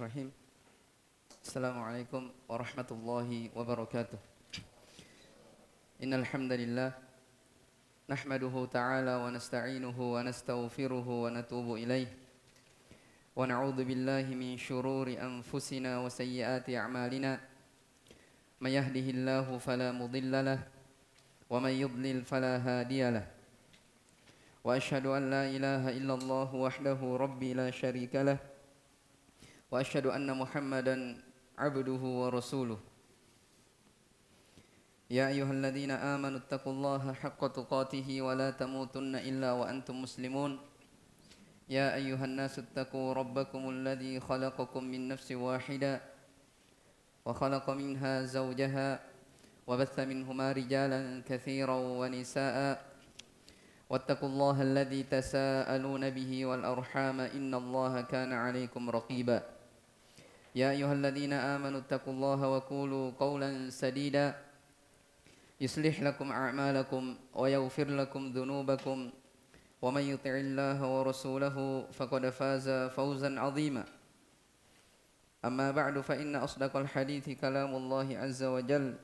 Bismillahirrahmanirrahim. Assalamualaikum warahmatullahi wabarakatuh. Innal hamdalillah nahmaduhu ta'ala wa nasta'inuhu wa nastaghfiruhu wa natubu ilaih. Wa na'udzu billahi min shururi anfusina wa sayyiati a'malina. May yahdihillahu fala mudilla lahu wa may yudlil fala hadiya lahu. Wa asyhadu an la ilaha illallah wahdahu rabbi la syarika lahu. Wa asyhadu anna Muhammadan abduhu wa rasuluh. Ya ayyuhalladzina amanu taqullaha haqqa tuqatih wa la tamutunna illa wa antum muslimun. Ya ayyuhan nasu taqu rabbakumul ladzi khalaqakum min nafsin wahidah wa khalaqa minha zawjaha wa batha minhuma rijalan katsiran wa nisaa'a. Wattaqullaha alladzi tasaaluna bihi wal arhama innallaha kana 'alaikum raqiba. يا أيها الذين آمنوا اتقوا الله وقولوا قولا سديدا يصلح لكم أعمالكم ويغفر لكم ذنوبكم ومن يطع الله ورسوله فقد فاز فوزا عظيما. أما بعد فإن أصدق الحديث كلام الله عز وجل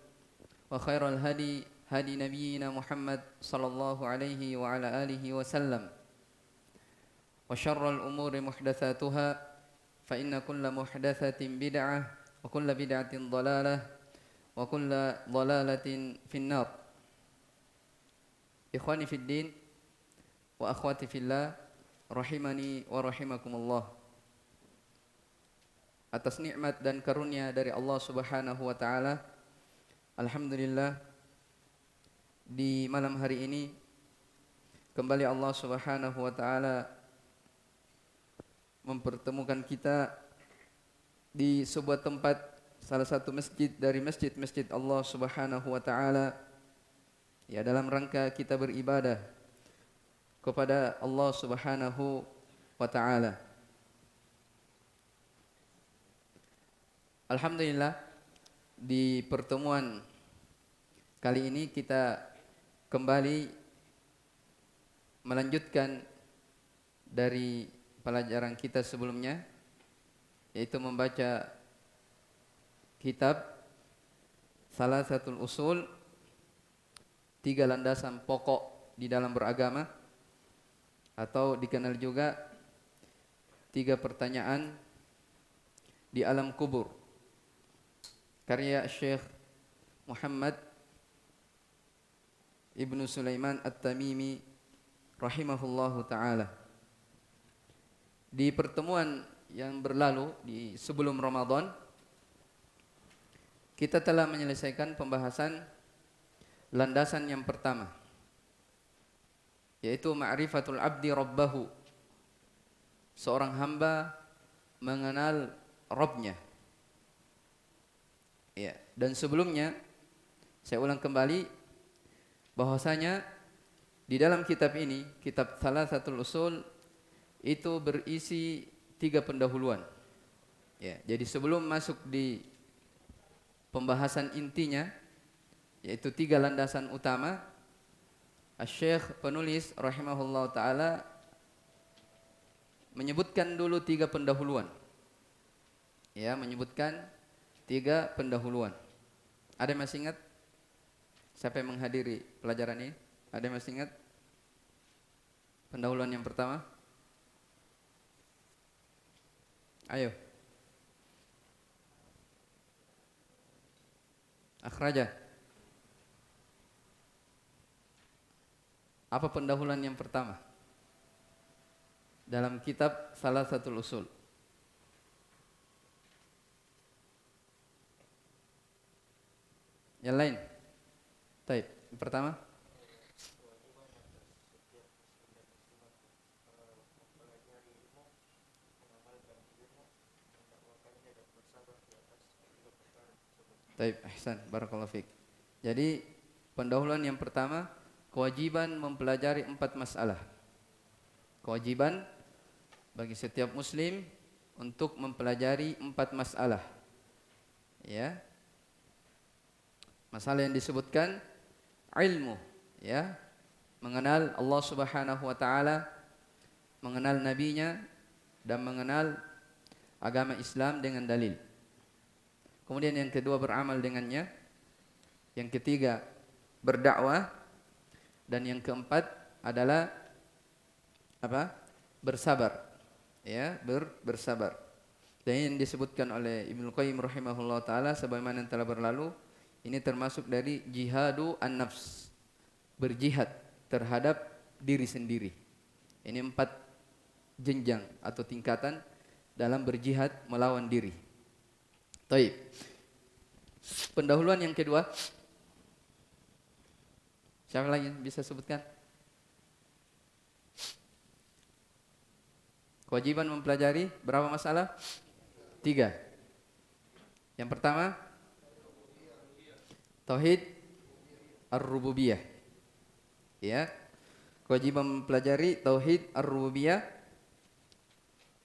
وخير الهدي هدي نبينا محمد صلى الله عليه وعلى آله وسلم وشر الأمور محدثاتها فإن كل محدثة بدعة وكل بدعة ضلالة وكل ضلالة في النار. إخواني في الدين وأخواتي في الله rahimani wa rahimakumullah. Atas nikmat dan karunia dari Allah Subhanahu wa taala, alhamdulillah di malam hari ini kembali Allah Subhanahu wa taala mempertemukan kita di sebuah tempat, salah satu masjid dari masjid-masjid Allah Subhanahu wa taala, ya, dalam rangka kita beribadah kepada Allah Subhanahu wa taala. Alhamdulillah di pertemuan kali ini kita kembali melanjutkan dari pelajaran kita sebelumnya, yaitu membaca kitab Salasatul Usul, 3 landasan pokok di dalam beragama, atau dikenal juga 3 pertanyaan di alam kubur, karya Syekh Muhammad Ibnu Sulaiman At-Tamimi rahimahullahu ta'ala. Di pertemuan yang berlalu di sebelum Ramadan, kita telah menyelesaikan pembahasan landasan yang pertama, yaitu ma'rifatul abdi rabbahu, seorang hamba mengenal Rabbnya. Ya, dan sebelumnya saya ulang kembali bahwasanya di dalam kitab ini, kitab Salasatul Usul, itu berisi 3 pendahuluan. Ya, jadi sebelum masuk di pembahasan intinya, yaitu 3 landasan utama, Asy-Syaikh penulis rahimahullah ta'ala menyebutkan dulu 3 pendahuluan. Ya, menyebutkan 3 pendahuluan. Ada yang masih ingat? Siapa yang menghadiri pelajaran ini? Ada yang masih ingat pendahuluan yang pertama? Ayo. Akhraja. Apa pendahuluan yang pertama dalam kitab Salasatul Usul? Yang lain? Baik, yang pertama. Baik, ahsan, barakallahu fiik. Jadi pendahuluan yang pertama, kewajiban mempelajari 4 masalah. Kewajiban bagi setiap muslim untuk mempelajari 4 masalah. Ya. Masalah yang disebutkan ilmu, ya. Mengenal Allah Subhanahu wa taala, mengenal nabinya, dan mengenal agama Islam dengan dalil. Kemudian yang kedua beramal dengannya. Yang ketiga berdakwah. Dan yang keempat adalah apa? Bersabar. Ya, bersabar. Dan yang disebutkan oleh Ibnu Qayyim rahimahullah taala sebagaimana yang telah berlalu, ini termasuk dari jihadu an-nafs. Berjihad terhadap diri sendiri. Ini 4 jenjang atau tingkatan dalam berjihad melawan diri. Taib. Pendahuluan yang kedua. Siapa lagi bisa sebutkan? Kewajiban mempelajari berapa masalah? 3. Yang pertama, tauhid ar-rububiyah. Ya. Kewajiban mempelajari tauhid ar-rububiyah,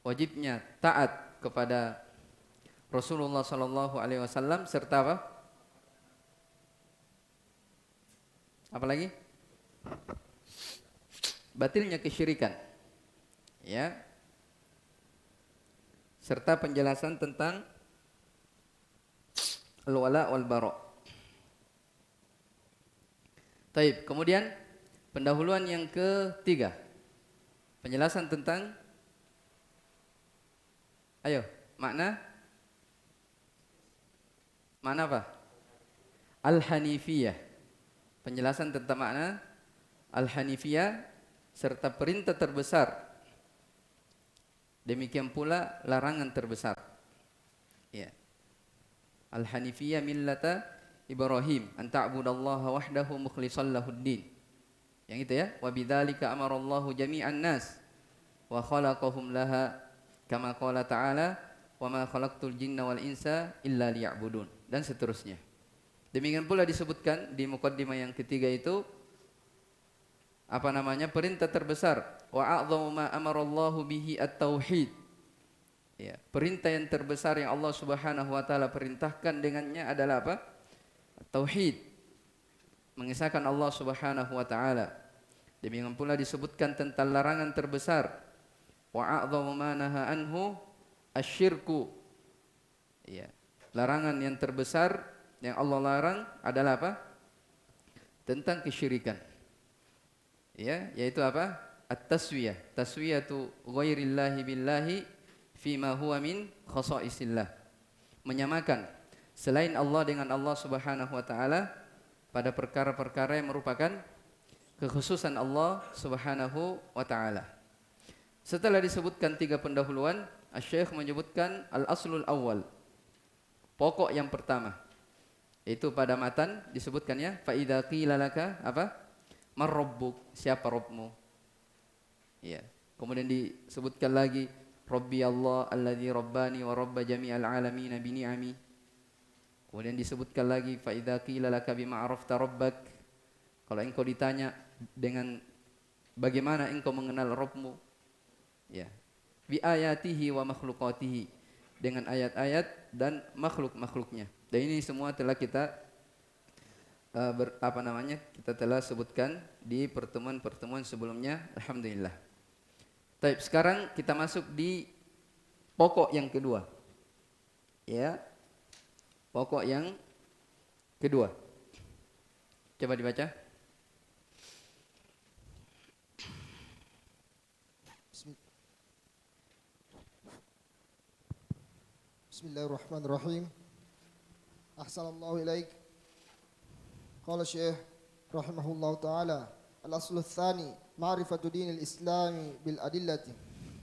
wajibnya taat kepada Rasulullah sallallahu alaihi wasallam serta apa? Apa lagi? Batilnya kesyirikan. Ya. Serta penjelasan tentang al-wala wal bara. Taib. Kemudian pendahuluan yang ketiga. Penjelasan tentang makna apa? Al-Hanifiyah. Penjelasan tentang makna Al-Hanifiyah serta perintah terbesar. Demikian pula larangan terbesar. Ya. Al-Hanifiyah millata Ibrahim an ta'budallaha wahdahu mukhlishan lahuddin. Yang itu ya, wa bidzalika amarallahu jami'an nas wa khalaqahum laha kama qala ta'ala wa ma khalaqtul jinna wal insa illa liya'budun, dan seterusnya. Demikian pula disebutkan di muqaddimah yang ketiga itu perintah terbesar, wa a'dhamu ma amarallahu bihi at-tauhid. Ya, perintah yang terbesar yang Allah Subhanahu wa taala perintahkan dengannya adalah apa? Tauhid. Mengisahkan Allah Subhanahu wa taala. Demikian pula disebutkan tentang larangan terbesar, wa a'dhamu ma naha anhu asyirku. Ya, larangan yang terbesar yang Allah larang adalah apa? Tentang kesyirikan. Ya, yaitu apa? At-taswiyah. Taswiyatu ghairillahi billahi fima huwa min khasaisillah. Menyamakan selain Allah dengan Allah Subhanahu wa taala pada perkara-perkara yang merupakan kekhususan Allah Subhanahu wa taala. Setelah disebutkan 3 pendahuluan, Asy-Syaikh menyebutkan al-aslul awal. Pokok yang pertama. Itu pada matan disebutkan ya, fa idza qila laka apa? Mar rabbuk? Siapa Rabbmu? Ya. Kemudian disebutkan lagi Rabbi Allah alladzi rabbani wa rabba jami'al alamin bi ni'ami. Kemudian disebutkan lagi fa idza qila laka bima arafta rabbak? Kalau engkau ditanya dengan bagaimana engkau mengenal Rabbmu? Ya. Bi ayatihi wa makhluqatihi, dengan ayat-ayat dan makhluk-makhluknya. Dan ini semua telah kita kita telah sebutkan di pertemuan-pertemuan sebelumnya. Alhamdulillah. Baik, sekarang kita masuk di pokok yang kedua. Ya. Pokok yang kedua. Coba dibaca. Bismillahirrahmanirrahim. Ahsanallahu ilaik. Qala Syekh rahimahullahu taala, al-aslu tsani ma'rifatu dinil islami bil adillati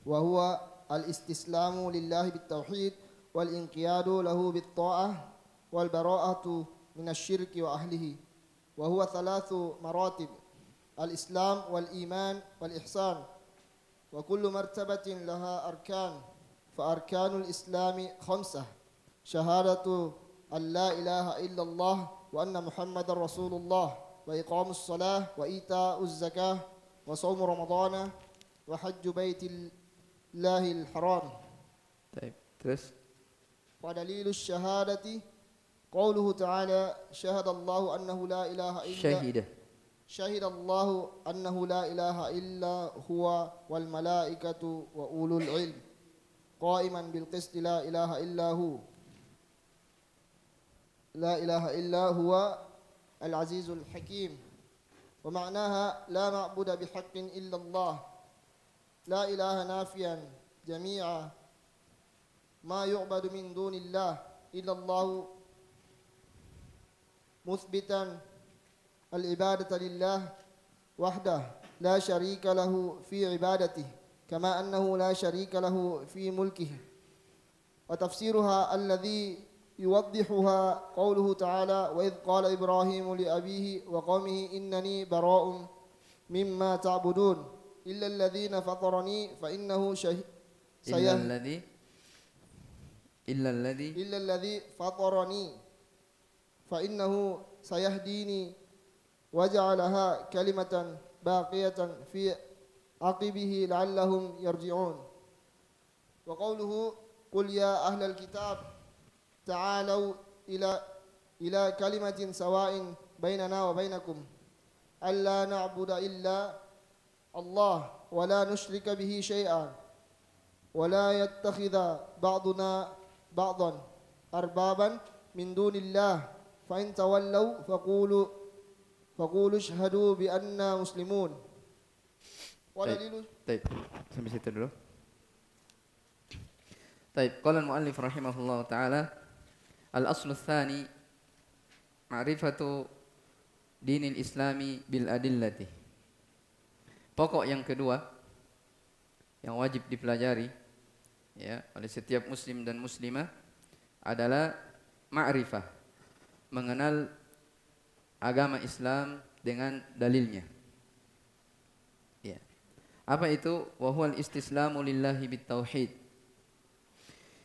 wa huwa al-istislamu lillahi bit tauhid wal inqiyadu lahu bit ta'ah wal bara'atu minasyirki wa ahlihi wa huwa thalathu maratib al-islam wal iman wal ihsan wa kullu martabatin laha arkan fa arkanul islami khamsah syahadatu an la ilaha illallah wa anna muhammadar rasulullah wa iqamus salah wa ita'uz zakah wa shaumu ramadana wa hajju baitillahil haram. Baik, terus Wa dalilus syahadati qauluhu ta'ala syahadallahu annahu la ilaha illa syahidallahu annahu la ilaha illa huwa wal malaikatu wa ulul ilm قائما بالقسط لا إله إلا هو لا إله إلا هو العزيز الحكيم. ومعناها لا معبود بحق إلا الله، لا إله نافيا جميع ما يعبد من دون الله إلا الله، مثبتا العبادة لله وحده لا شريك له في عبادته، كما أنه لا شريك له في ملكه. وتفسيرها الذي يوضحها قوله تعالى: وإذ قال إبراهيم لأبيه وقومه إنني براء مما تعبدون إلا الذين فطرني فإنه إلا الذي فطرني فإنه سيهديني وجعلها كلمة باقية في عقبه لعلهم يرجعون. وقوله: قل يا أهل الكتاب تعالوا إلى كلمة سواء بيننا وبينكم ألا نعبد إلا الله ولا نشرك به شيئا ولا يتخذ بعضنا بعضا أربابا من دون الله فإن تولوا فقولوا اشهدوا بأننا مسلمون. طيب sampai situ dulu. طيب قال المؤلف رحمه الله تعالى: الأصل الثاني معرفة دين الإسلام بالأدلة. Pokok yang kedua yang wajib dipelajari ya oleh setiap muslim dan muslimah adalah ma'rifah, mengenal agama Islam dengan dalilnya. Ya. Apa itu? Wa huwal istislamu lillahi bitauhid.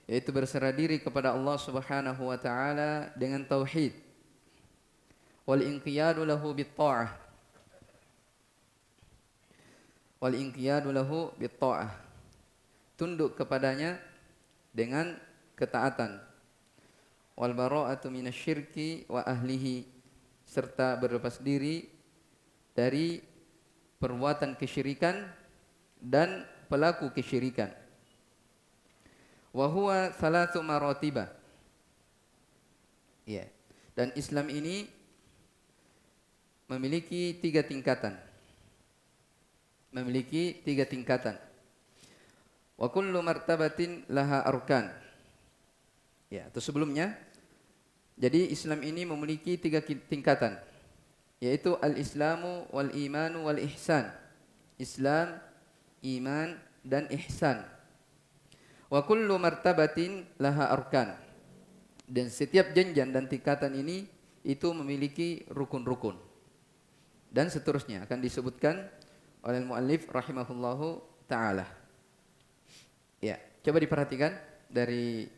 Yaitu berserah diri kepada Allah Subhanahu wa taala dengan tauhid. Wal inqiyadu lahu bitta'ah. Wal inqiyadu lahu bitta'ah. Tunduk kepadanya dengan ketaatan. Wal bara'atu minasyirki wa ahlihi, serta berlepas diri dari perbuatan kesyirikan dan pelaku kesyirikan. Wa huwa thalathu maratiba. Ya. Dan Islam ini memiliki tiga tingkatan. Memiliki tiga tingkatan. Wa kullu martabatin laha arkan. Ya, atau sebelumnya, jadi Islam ini memiliki tiga tingkatan, yaitu al-islamu wal imanu wal ihsan. Islam, iman dan ihsan. Wa kullu martabatin laha arkan. Dan setiap jenjang dan tingkatan ini itu memiliki rukun-rukun. Dan seterusnya akan disebutkan oleh muallif rahimahullahu taala. Ya, coba diperhatikan dari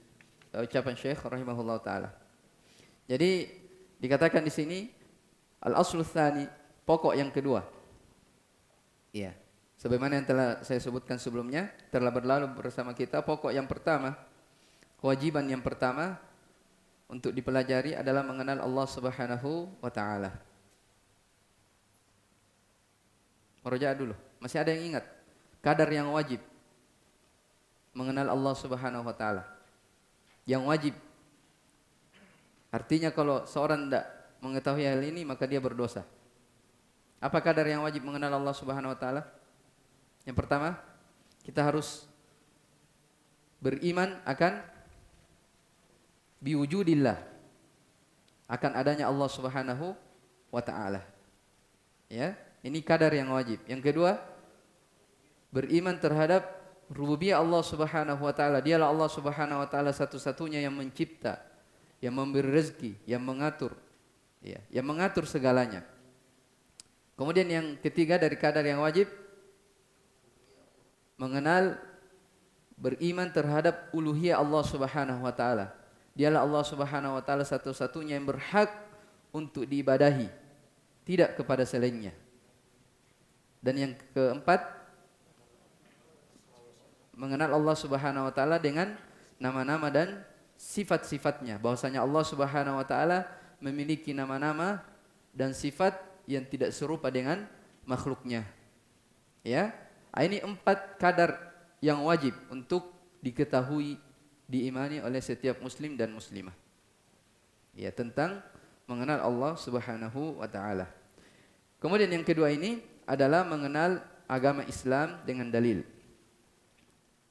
ucapan Syekh rahimahullahu taala. Jadi dikatakan di sini al-aslu tsani, pokok yang kedua. Ya. Sebagaimana yang telah saya sebutkan sebelumnya, telah berlalu bersama kita, pokok yang pertama, kewajiban yang pertama untuk dipelajari adalah mengenal Allah Subhanahu wa taala. Merujuk dulu. Masih ada yang ingat kadar yang wajib mengenal Allah Subhanahu wa taala? Yang wajib. Artinya kalau seorang tidak mengetahui hal ini maka dia berdosa. Apa kadar yang wajib mengenal Allah Subhanahu wa taala? Yang pertama, kita harus beriman akan biwujudillah, akan adanya Allah Subhanahu wa taala. Ya, ini kadar yang wajib. Yang kedua, beriman terhadap rububiyah Allah Subhanahu wa taala. Dialah Allah Subhanahu wa taala satu-satunya yang mencipta, yang memberi rezeki, yang mengatur, ya, yang mengatur segalanya. Kemudian yang ketiga dari kadar yang wajib, mengenal, beriman terhadap uluhiyah Allah Subhanahu wa taala. Dialah Allah Subhanahu wa taala satu-satunya yang berhak untuk diibadahi, tidak kepada selainnya. Dan yang keempat, mengenal Allah Subhanahu wa taala dengan nama-nama dan sifat-sifatnya. Bahwasanya Allah Subhanahu wa taala memiliki nama-nama dan sifat yang tidak serupa dengan makhluknya. Ya. Ini 4 kadar yang wajib untuk diketahui, diimani oleh setiap muslim dan muslimah. Ya, tentang mengenal Allah Subhanahu wa taala. Kemudian yang kedua ini adalah mengenal agama Islam dengan dalil.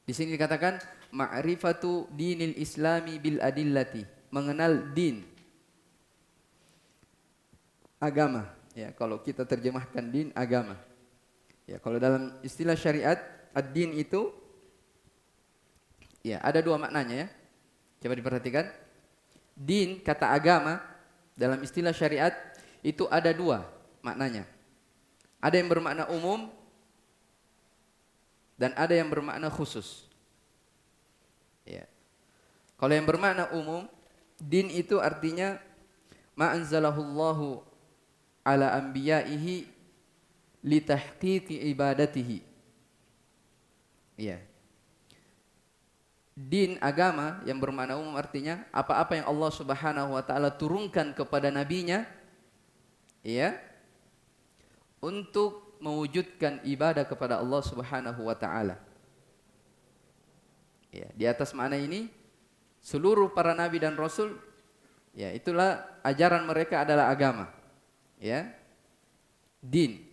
Di sini dikatakan ma'rifatu dinil islami bil adillati, mengenal din, agama. Ya, kalau kita terjemahkan din, agama. Ya, kalau dalam istilah syariat, ad-din itu ya ada dua maknanya ya. Coba diperhatikan. Din, kata agama dalam istilah syariat itu ada dua maknanya. Ada yang bermakna umum dan ada yang bermakna khusus. Ya. Kalau yang bermakna umum, din itu artinya ma anzalahullahu ala anbiya'ihi li tahqiqi ibadatihi. Ya. Din, agama yang bermakna umum artinya apa-apa yang Allah Subhanahu wa taala turunkan kepada nabinya ya untuk mewujudkan ibadah kepada Allah Subhanahu wa taala. Ya, di atas makna ini seluruh para nabi dan rasul ya itulah ajaran mereka adalah agama. Ya. Din.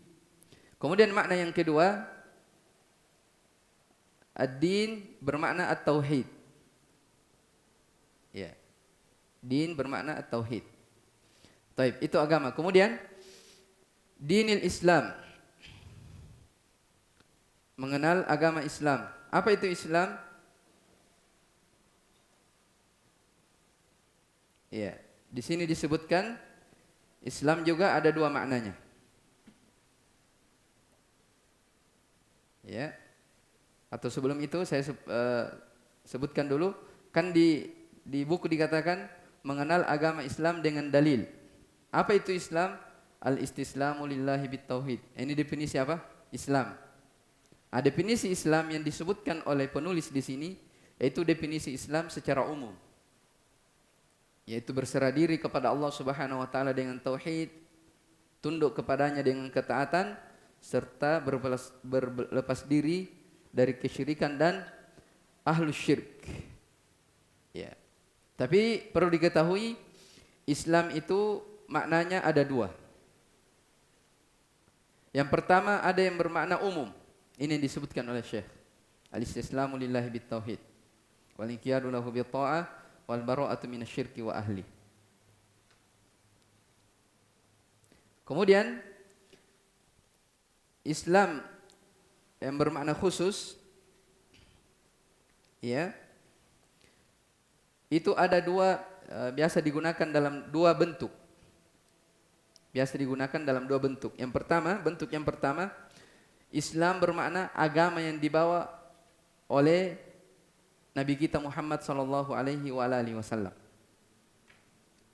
Kemudian makna yang kedua, ad-din bermakna at-tauhid. Ya. Din bermakna at-tauhid. Taib, itu agama. Kemudian dinil Islam. Mengenal agama Islam. Apa itu Islam? Ya, di sini disebutkan Islam juga ada dua maknanya. Ya. Atau sebelum itu saya sebutkan dulu, kan di buku dikatakan mengenal agama Islam dengan dalil. Apa itu Islam? Al-istislamu lillahi bitauhid. Ini definisi apa? Islam. Definisi Islam yang disebutkan oleh penulis di sini yaitu definisi Islam secara umum. Yaitu berserah diri kepada Allah Subhanahu wa taala dengan tauhid, tunduk kepadanya dengan ketaatan serta berlepas diri dari kesyirikan dan ahlus syirk. Ya. Tapi perlu diketahui Islam itu maknanya ada dua. Yang pertama ada yang bermakna umum. Ini yang disebutkan oleh Syekh. Al-istislamu lillahi bitauhid wal inqiyadu lahu bitta'ah wal bara'atu minasyirki wa ahli. Kemudian Islam yang bermakna khusus ya itu ada dua, biasa digunakan dalam dua bentuk. Biasa digunakan dalam dua bentuk. Yang pertama, bentuk yang pertama, Islam bermakna agama yang dibawa oleh Nabi kita Muhammad sallallahu alaihi wasallam.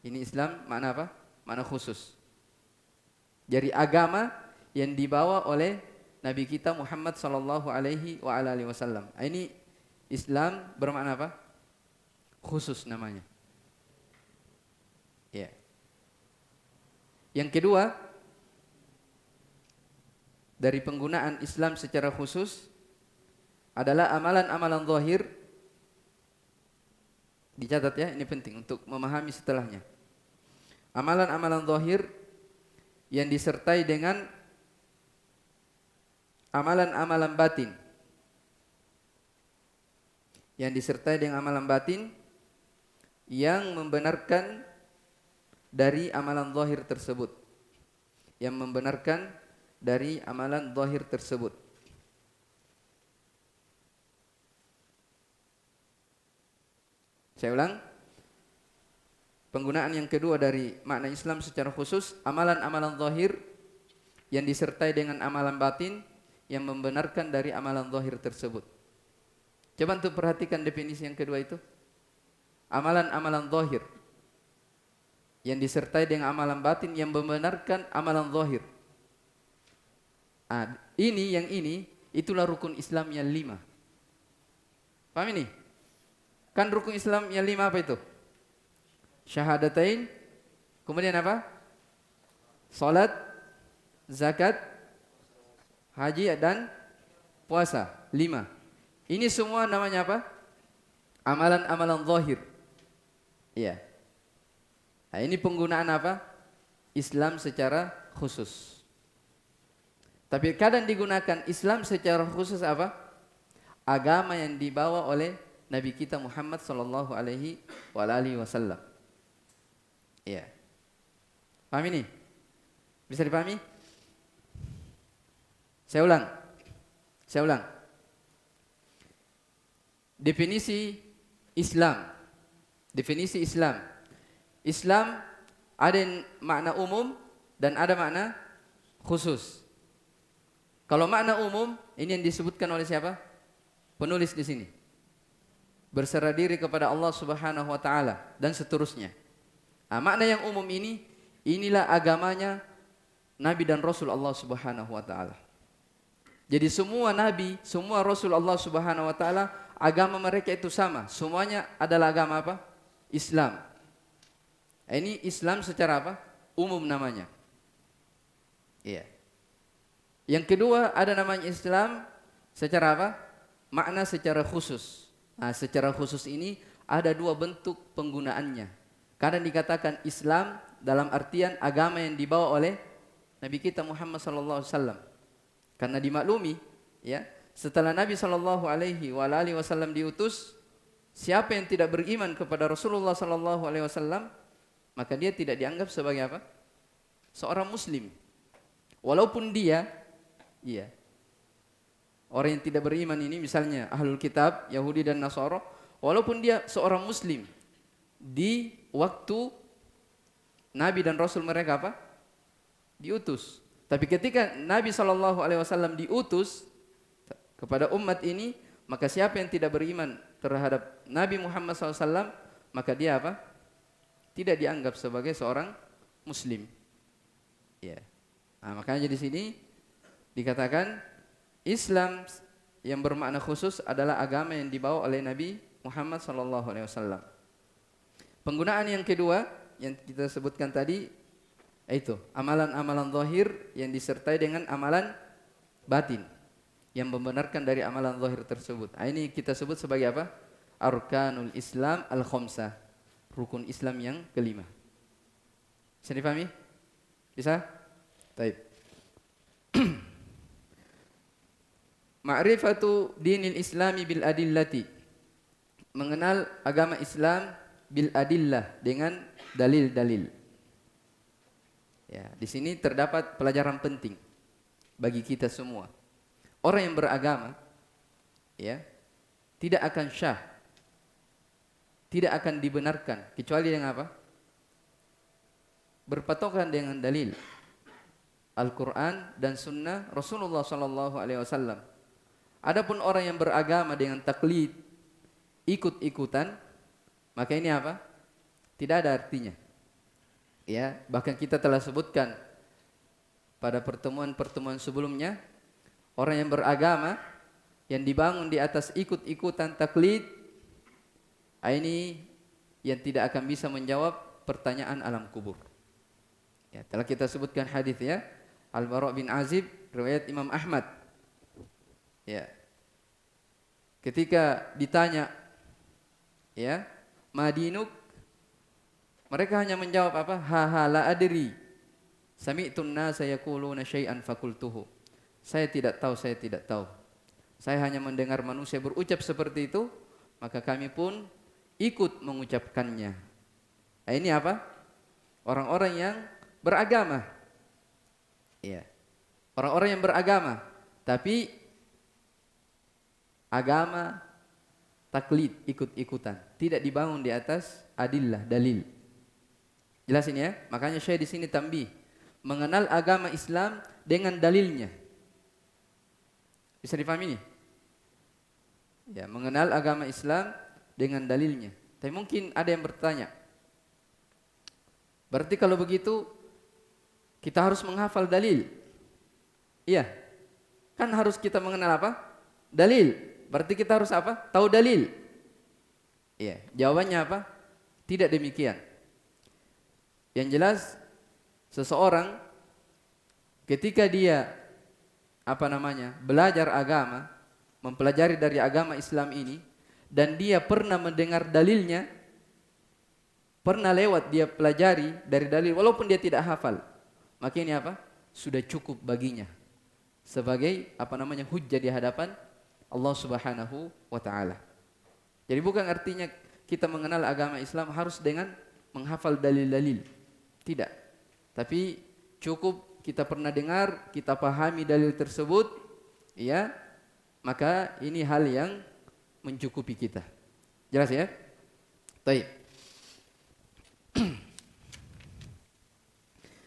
Ini Islam makna apa? Makna khusus. Jadi agama yang dibawa oleh Nabi kita Muhammad sallallahu alaihi wasallam. Ini Islam bermakna apa? Khusus namanya. Ya. Yang kedua, dari penggunaan Islam secara khusus adalah amalan-amalan zahir. Dicatat ya, ini penting untuk memahami setelahnya. Amalan-amalan zahir yang disertai dengan amalan-amalan batin. Yang disertai dengan amalan batin yang membenarkan dari amalan zahir tersebut. Yang membenarkan dari amalan zahir tersebut. Saya ulang. Penggunaan yang kedua dari makna Islam secara khusus, amalan-amalan zahir yang disertai dengan amalan batin yang membenarkan dari amalan zahir tersebut. Coba untuk perhatikan definisi yang kedua itu. Amalan-amalan zahir yang disertai dengan amalan batin yang membenarkan amalan zahir. Yang ini itulah rukun Islam yang 5. Paham ini? Kan rukun Islam yang 5 apa itu? Syahadatain, kemudian apa? Salat, zakat, haji dan puasa. 5. Ini semua namanya apa? amalan-amalan zahir. Iya. Nah, ini penggunaan apa? Islam secara khusus. Tapi kadang digunakan Islam secara khusus apa? Agama yang dibawa oleh Nabi kita Muhammad sallallahu alaihi wasallam. Iya. Paham ini? Bisa dipahami? Saya ulang. Definisi Islam. Islam ada makna umum dan ada makna khusus. Kalau makna umum ini yang disebutkan oleh siapa? Penulis di sini. Berserah diri kepada Allah Subhanahu wa taala dan seterusnya. Nah, makna yang umum ini, inilah agamanya Nabi dan Rasul Allah Subhanahu wa taala. Jadi semua nabi, semua Rasul Allah Subhanahu wa taala, agama mereka itu sama. Semuanya adalah agama apa? Islam. Ini Islam secara apa? Umum namanya. Iya. Yang kedua ada namanya Islam secara apa? Makna secara khusus. Nah, secara khusus ini ada dua bentuk penggunaannya. Kadang dikatakan Islam dalam artian agama yang dibawa oleh Nabi kita Muhammad sallallahu alaihi wasallam. Karena dimaklumi, ya, setelah Nabi sallallahu alaihi wasallam diutus, siapa yang tidak beriman kepada Rasulullah sallallahu alaihi wasallam, maka dia tidak dianggap sebagai apa? Seorang muslim. Walaupun dia, iya, orang yang tidak beriman ini misalnya ahlul kitab, Yahudi dan Nasara, walaupun dia seorang muslim, di waktu Nabi dan Rasul mereka apa? Diutus. Tapi ketika Nabi SAW diutus kepada umat ini, maka siapa yang tidak beriman terhadap Nabi Muhammad SAW, maka dia apa? Tidak dianggap sebagai seorang muslim. Ya. Nah, makanya di sini dikatakan Islam yang bermakna khusus adalah agama yang dibawa oleh Nabi Muhammad SAW. Penggunaan yang kedua yang kita sebutkan tadi, itu amalan-amalan zahir yang disertai dengan amalan batin yang membenarkan dari amalan zahir tersebut. Nah, ini kita sebut sebagai apa? Arkanul Islam al-khamsah. Rukun Islam yang kelima. Bisa dipahami? Bisa? Baik. Ma'rifatu dinil islami bil adillati. Mengenal agama Islam bil adillah, dengan dalil-dalil. Ya, di sini terdapat pelajaran penting bagi kita semua. Orang yang beragama, ya, tidak akan syah, tidak akan dibenarkan kecuali dengan apa? Berpatokan dengan dalil Al-Quran dan Sunnah Rasulullah Sallallahu Alaihi Wasallam. Adapun orang yang beragama dengan taklid, ikut-ikutan, maka ini apa? Tidak ada artinya. Ya, bahkan kita telah sebutkan pada pertemuan-pertemuan sebelumnya, orang yang beragama yang dibangun di atas ikut-ikutan taklid, ini yang tidak akan bisa menjawab pertanyaan alam kubur. Ya, telah kita sebutkan hadis, ya, Al-Bara' bin Azib, riwayat Imam Ahmad. Ya, ketika ditanya, ya, madinuk, mereka hanya menjawab apa? Ha la adri. Sami'tun nasa yaquluna syai'an fakultuhu. Saya tidak tahu. Saya hanya mendengar manusia berucap seperti itu, maka kami pun ikut mengucapkannya. Nah, ini apa? Orang-orang yang beragama. Iya. Orang-orang yang beragama, tapi agama taklid, ikut-ikutan, tidak dibangun di atas adillah, dalil. Jelas ini, ya? Makanya saya di sini tambih, mengenal agama Islam dengan dalilnya. Bisa dipahami ini? Ya, mengenal agama Islam dengan dalilnya. Tapi mungkin ada yang bertanya, berarti kalau begitu kita harus menghafal dalil? Iya, kan harus kita mengenal apa? Dalil. Berarti kita harus apa? Tahu dalil. Iya, jawabannya apa? Tidak demikian. Yang jelas, seseorang ketika dia belajar agama, mempelajari dari agama Islam ini, dan dia pernah mendengar dalilnya, pernah lewat dia pelajari dari dalil walaupun dia tidak hafal, maka ini apa? Sudah cukup baginya sebagai hujjah di hadapan Allah Subhanahu wa taala. Jadi bukan artinya kita mengenal agama Islam harus dengan menghafal dalil-dalil. Tidak. Tapi cukup kita pernah dengar, kita pahami dalil tersebut, ya, maka ini hal yang mencukupi kita. Jelas ya? Baik.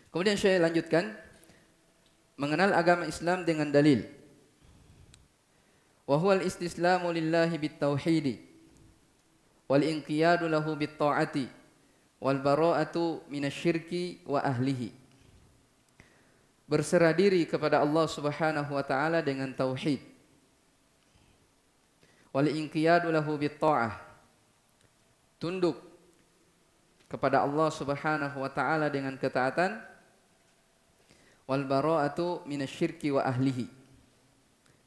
Kemudian saya lanjutkan mengenal agama Islam dengan dalil. Wa huwal istislamu lillahi bitauhid wal inqiyadu lahu bittaati wal bara'atu minasyirki wa ahlihi. Berserah diri kepada Allah Subhanahu wa taala dengan tauhid. Wal inqiyadu lahu bitta'ah. Tunduk kepada Allah Subhanahu wa taala dengan ketaatan. Wal bara'atu minasyirki wa ahlihi.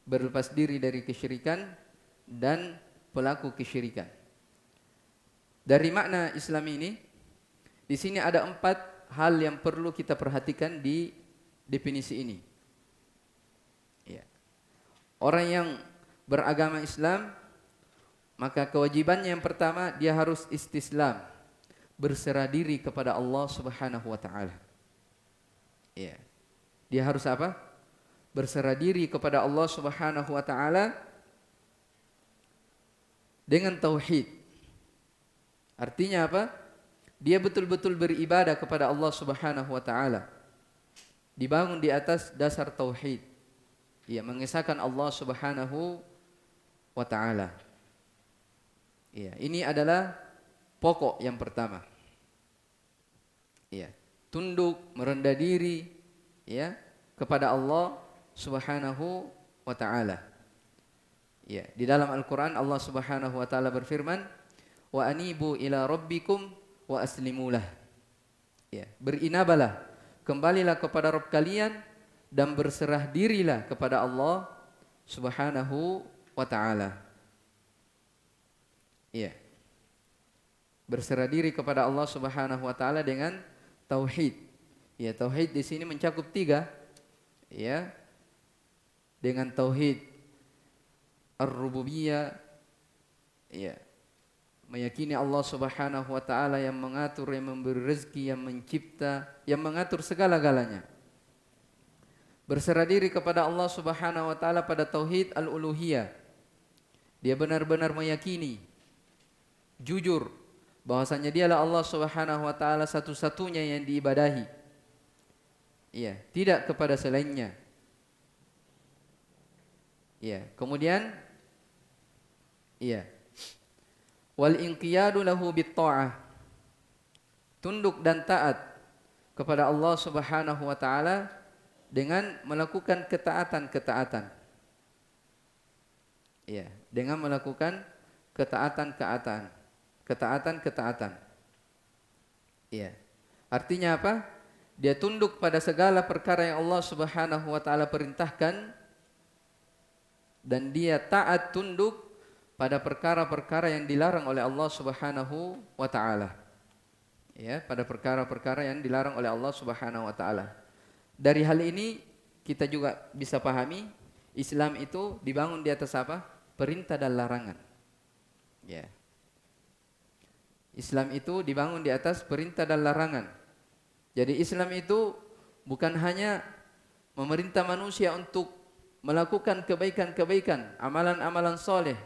Berlepas diri dari kesyirikan dan pelaku kesyirikan. Dari makna Islam ini, di sini ada 4 hal yang perlu kita perhatikan di definisi ini. Ya. Orang yang beragama Islam, maka kewajibannya yang pertama dia harus istislam, berserah diri kepada Allah Subhanahu wa taala. Ya. Dia harus apa? Berserah diri kepada Allah Subhanahu wa taala dengan tauhid. Artinya apa? Dia betul-betul beribadah kepada Allah Subhanahu wa taala. Dibangun di atas dasar tauhid. Ia mengesahkan Allah Subhanahu wa taala. Ya, ini adalah pokok yang pertama. Ya, tunduk, merendah diri, ya, kepada Allah Subhanahu wa taala. Ya, di dalam Al-Qur'an Allah Subhanahu wa taala berfirman, "Wa anibu ila rabbikum wa aslimulah." Ya, berinabalah, kembalilah kepada Rabb kalian dan berserah dirilah kepada Allah Subhanahu wa taala. Ya. Berserah diri kepada Allah Subhanahu wa taala dengan tauhid. Ya, tauhid di sini mencakup 3. Ya. Dengan tauhid ar-rububiyah, ya, meyakini Allah Subhanahu wa taala yang mengatur, yang memberi rezeki, yang mencipta, yang mengatur segala-galanya. Berserah diri kepada Allah Subhanahu wa taala pada tauhid al-uluhiyah. Dia benar-benar meyakini, jujur bahwasanya dialah Allah Subhanahu wa taala satu-satunya yang diibadahi. Iya, tidak kepada selainnya. Iya, kemudian iya. Wal inqiyadu lahu bitta'ah. Tunduk dan taat kepada Allah Subhanahu wa taala dengan melakukan ketaatan-ketaatan. Iya, dengan melakukan ketaatan-ketaatan. Iya. Artinya apa? Dia tunduk pada segala perkara yang Allah Subhanahu wa taala perintahkan dan dia taat tunduk pada perkara-perkara yang dilarang oleh Allah Subhanahu wa taala. Ya, pada perkara-perkara yang dilarang oleh Allah Subhanahu wa taala. Dari hal ini kita juga bisa pahami Islam itu dibangun di atas apa? Perintah dan larangan. Ya. Islam itu dibangun di atas perintah dan larangan. Jadi Islam itu bukan hanya memerintah manusia untuk melakukan kebaikan-kebaikan, amalan-amalan soleh,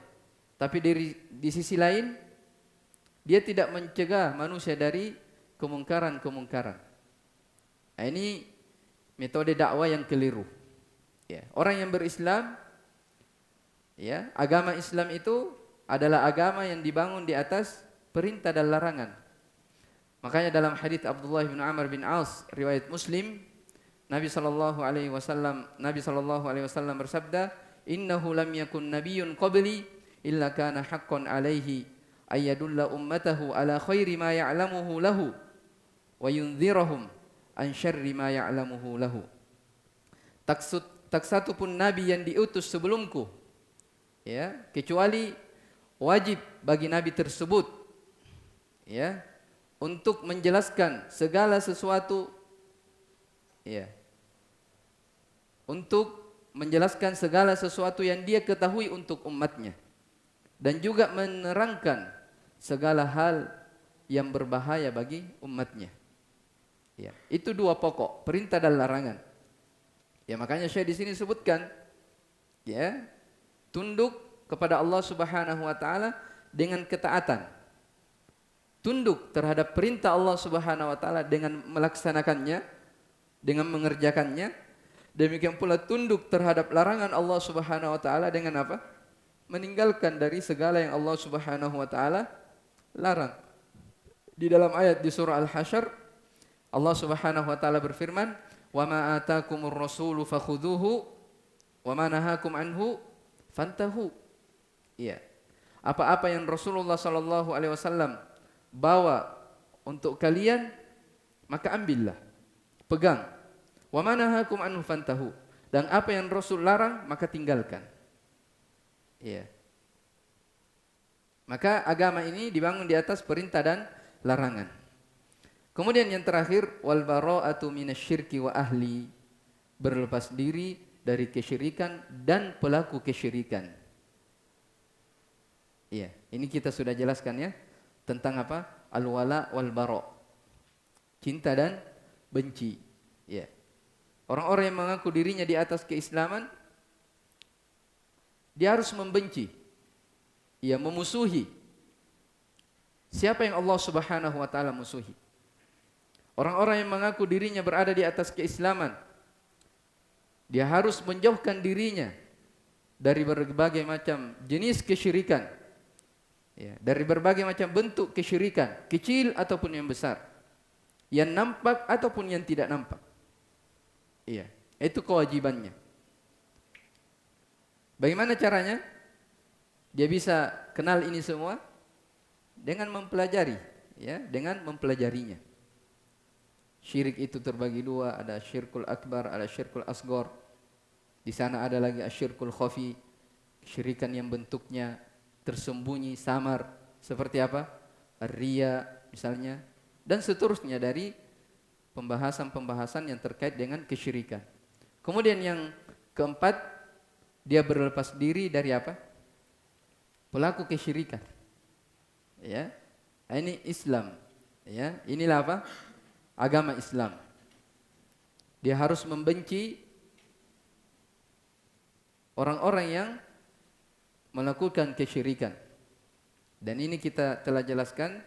tapi di sisi lain dia tidak mencegah manusia dari kemungkaran-kemungkaran. Nah, ini metode dakwah yang keliru. Ya, orang yang berislam, ya, agama Islam itu adalah agama yang dibangun di atas perintah dan larangan. Makanya dalam hadits Abdullah bin Amr bin As riwayat Muslim, Nabi sallallahu alaihi wasallam bersabda, "Innahu lam yakun nabiyyun qabli illa kana haqqan alaihi ayadulla ummatahu ala khairi ma ya'lamuhu lahu wa yunzirahum an syarri ma ya'lamuhu lahu." Tak satu pun nabi yang diutus sebelumku, ya, kecuali wajib bagi nabi tersebut ya untuk menjelaskan segala sesuatu ya. Untuk menjelaskan segala sesuatu yang dia ketahui untuk umatnya dan juga menerangkan segala hal yang berbahaya bagi umatnya. Ya, itu dua pokok, perintah dan larangan. Ya, makanya saya di sini sebutkan ya, tunduk kepada Allah Subhanahu wa taala dengan ketaatan. Tunduk terhadap perintah Allah Subhanahu wa taala dengan melaksanakannya, dengan mengerjakannya. Demikian pula tunduk terhadap larangan Allah Subhanahu wa taala dengan apa? Meninggalkan dari segala yang Allah Subhanahu wa taala larang. Di dalam ayat di surah Al-Hasyr Allah Subhanahu wa taala berfirman, "Wa ma atakumur rasulu fakhudhuhu wa ma nahakum anhu fantahu." Iya. Apa-apa yang Rasulullah sallallahu alaihi wasallam bawa untuk kalian maka ambillah, pegang. Wa ma nahakum anhu fantahu. Dan apa yang Rasul larang maka tinggalkan. Iya. Maka agama ini dibangun di atas perintah dan larangan. Kemudian yang terakhir, wal bara'atu minasyirki wa ahli, berlepas diri dari kesyirikan dan pelaku kesyirikan. Iya, ini kita sudah jelaskan ya tentang apa? Al-wala wal bara'. Cinta dan benci. Iya. Orang-orang yang mengaku dirinya di atas keislaman, dia harus membenci. Ia memusuhi siapa yang Allah Subhanahu wa taala musuhi. Orang-orang yang mengaku dirinya berada di atas keislaman, dia harus menjauhkan dirinya dari berbagai macam jenis kesyirikan. Ya, dari berbagai macam bentuk kesyirikan, kecil ataupun yang besar. Yang nampak ataupun yang tidak nampak. Iya, itu kewajibannya. Bagaimana caranya? Dia bisa kenal ini semua dengan mempelajari, ya, dengan mempelajarinya. Syirik itu terbagi dua, ada syirkul akbar, ada syirkul asgor. Di sana ada lagi asyirkul khafi, kesyirikan yang bentuknya tersembunyi, samar, seperti apa? Ar-riya misalnya, dan seterusnya dari pembahasan-pembahasan yang terkait dengan kesyirikan. Kemudian yang keempat, dia berlepas diri dari apa? Pelaku kesyirikan. Ya. Ini Islam. Ya, inilah apa? Agama Islam. Dia harus membenci orang-orang yang melakukan kesyirikan. Dan ini kita telah jelaskan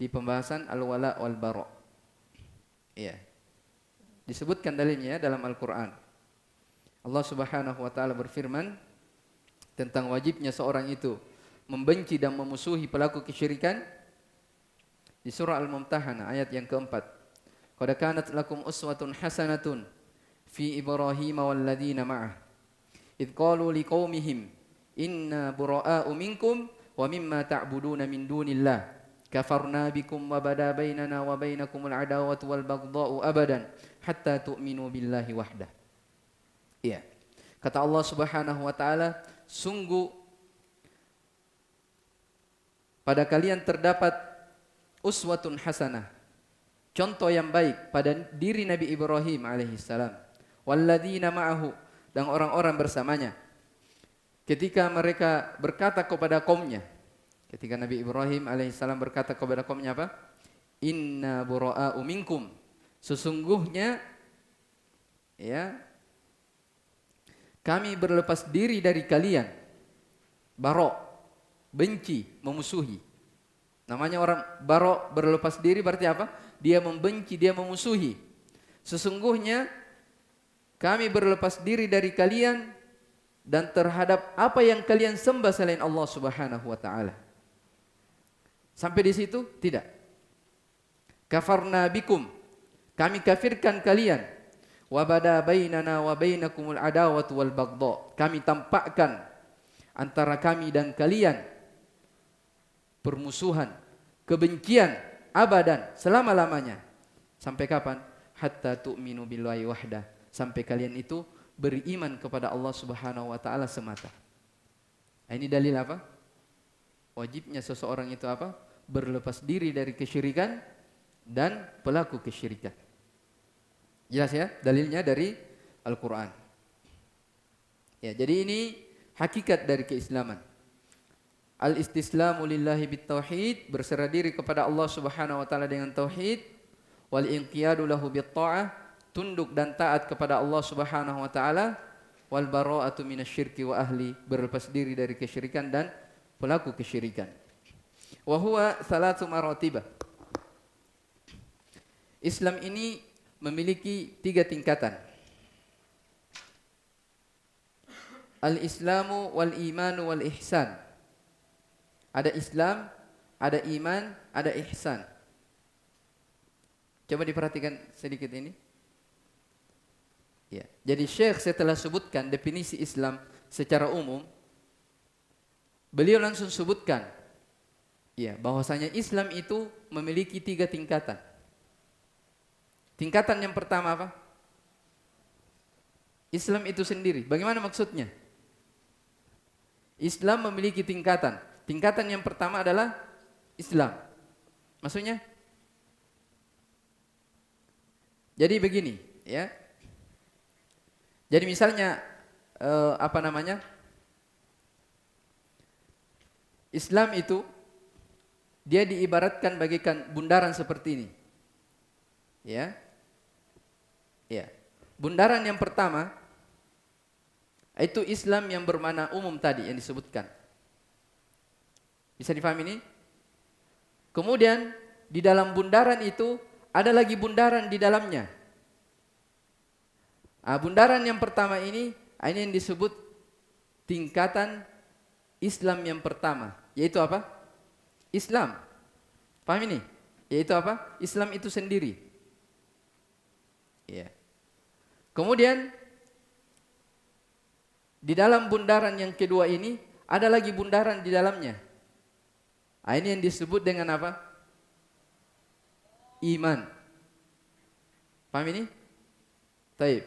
di pembahasan al-wala wal bara'. Iya. Disebutkan dalilnya dalam Al-Qur'an. Allah Subhanahu wa taala berfirman tentang wajibnya seorang itu membenci dan memusuhi pelaku kesyirikan di surah Al-Mumtahanah ayat yang keempat. Qad kanat lakum uswatun hasanatun fi Ibrahim wal ladzina ma'ah id qalu liqaumihim inna bura'a'u minkum wa mimma ta'buduna min dunillah kafarna bikum wa bada bainana wa bainakumul adawatu wal baghdha'u abadan hatta tu'minu billahi wahdah. Iya. Kata Allah Subhanahu wa taala, sungguh pada kalian terdapat uswatun hasanah, contoh yang baik pada diri Nabi Ibrahim alaihissalam, walladzina ma'ahu, dan orang-orang bersamanya. Ketika mereka berkata kepada kaumnya, ketika Nabi Ibrahim alaihissalam berkata kepada kaumnya apa? Inna bura'a'u minkum, sesungguhnya ya kami berlepas diri dari kalian. Bara', benci, memusuhi. Namanya orang bara' berlepas diri berarti apa? Dia membenci, dia memusuhi. Sesungguhnya kami berlepas diri dari kalian dan terhadap apa yang kalian sembah selain Allah Subhanahu wa taala. Sampai di situ? Tidak. Kafarna bikum, kami kafirkan kalian. Wa bada bainana wa bainakumul adawatu wal baghdha, kami tampakkan antara kami dan kalian permusuhan, kebencian abadan, selama-lamanya. Sampai kapan? Hatta tu'minu billahi wahdah, sampai kalian itu beriman kepada Allah Subhanahu wa taala semata. Ini dalil apa? Wajibnya seseorang itu apa? Berlepas diri dari kesyirikan dan pelaku kesyirikan. Jelas ya? Dalilnya dari Al-Quran. Ya, jadi ini hakikat dari keislaman. Al-istislamu lillahi bit-tauhid, berserah diri kepada Allah Subhanahu wa taala dengan tauhid, wal inqiyadu lahu bit-ta'ah, tunduk dan taat kepada Allah Subhanahu wa taala, wal bara'atu minasyirki wa ahli, berlepas diri dari kesyirikan dan pelaku kesyirikan. Wa huwa salatu maratibah. Islam ini memiliki 3 tingkatan. Al-islamu wal imanu wal ihsan. Ada Islam, ada iman, ada ihsan. Coba diperhatikan sedikit ini. Ya. Jadi Syekh setelah sebutkan definisi Islam secara umum, beliau langsung sebutkan ya, bahwasanya Islam itu memiliki 3 tingkatan. Tingkatan yang pertama apa? Islam itu sendiri. Bagaimana maksudnya? Islam memiliki tingkatan. Tingkatan yang pertama adalah Islam. Maksudnya? Jadi begini, ya. Jadi misalnya Islam itu dia diibaratkan bagaikan bundaran seperti ini. Ya. Ya. Bundaran yang pertama itu Islam yang bermakna umum tadi yang disebutkan. Bisa difahami ini? Kemudian di dalam bundaran itu ada lagi bundaran di dalamnya. Bundaran yang pertama ini yang disebut tingkatan Islam yang pertama, yaitu apa? Islam. Paham ini? Yaitu apa? Islam itu sendiri. Ya. Kemudian di dalam bundaran yang kedua ini ada lagi bundaran di dalamnya. Ini yang disebut dengan apa? Iman. Paham ini? Taib.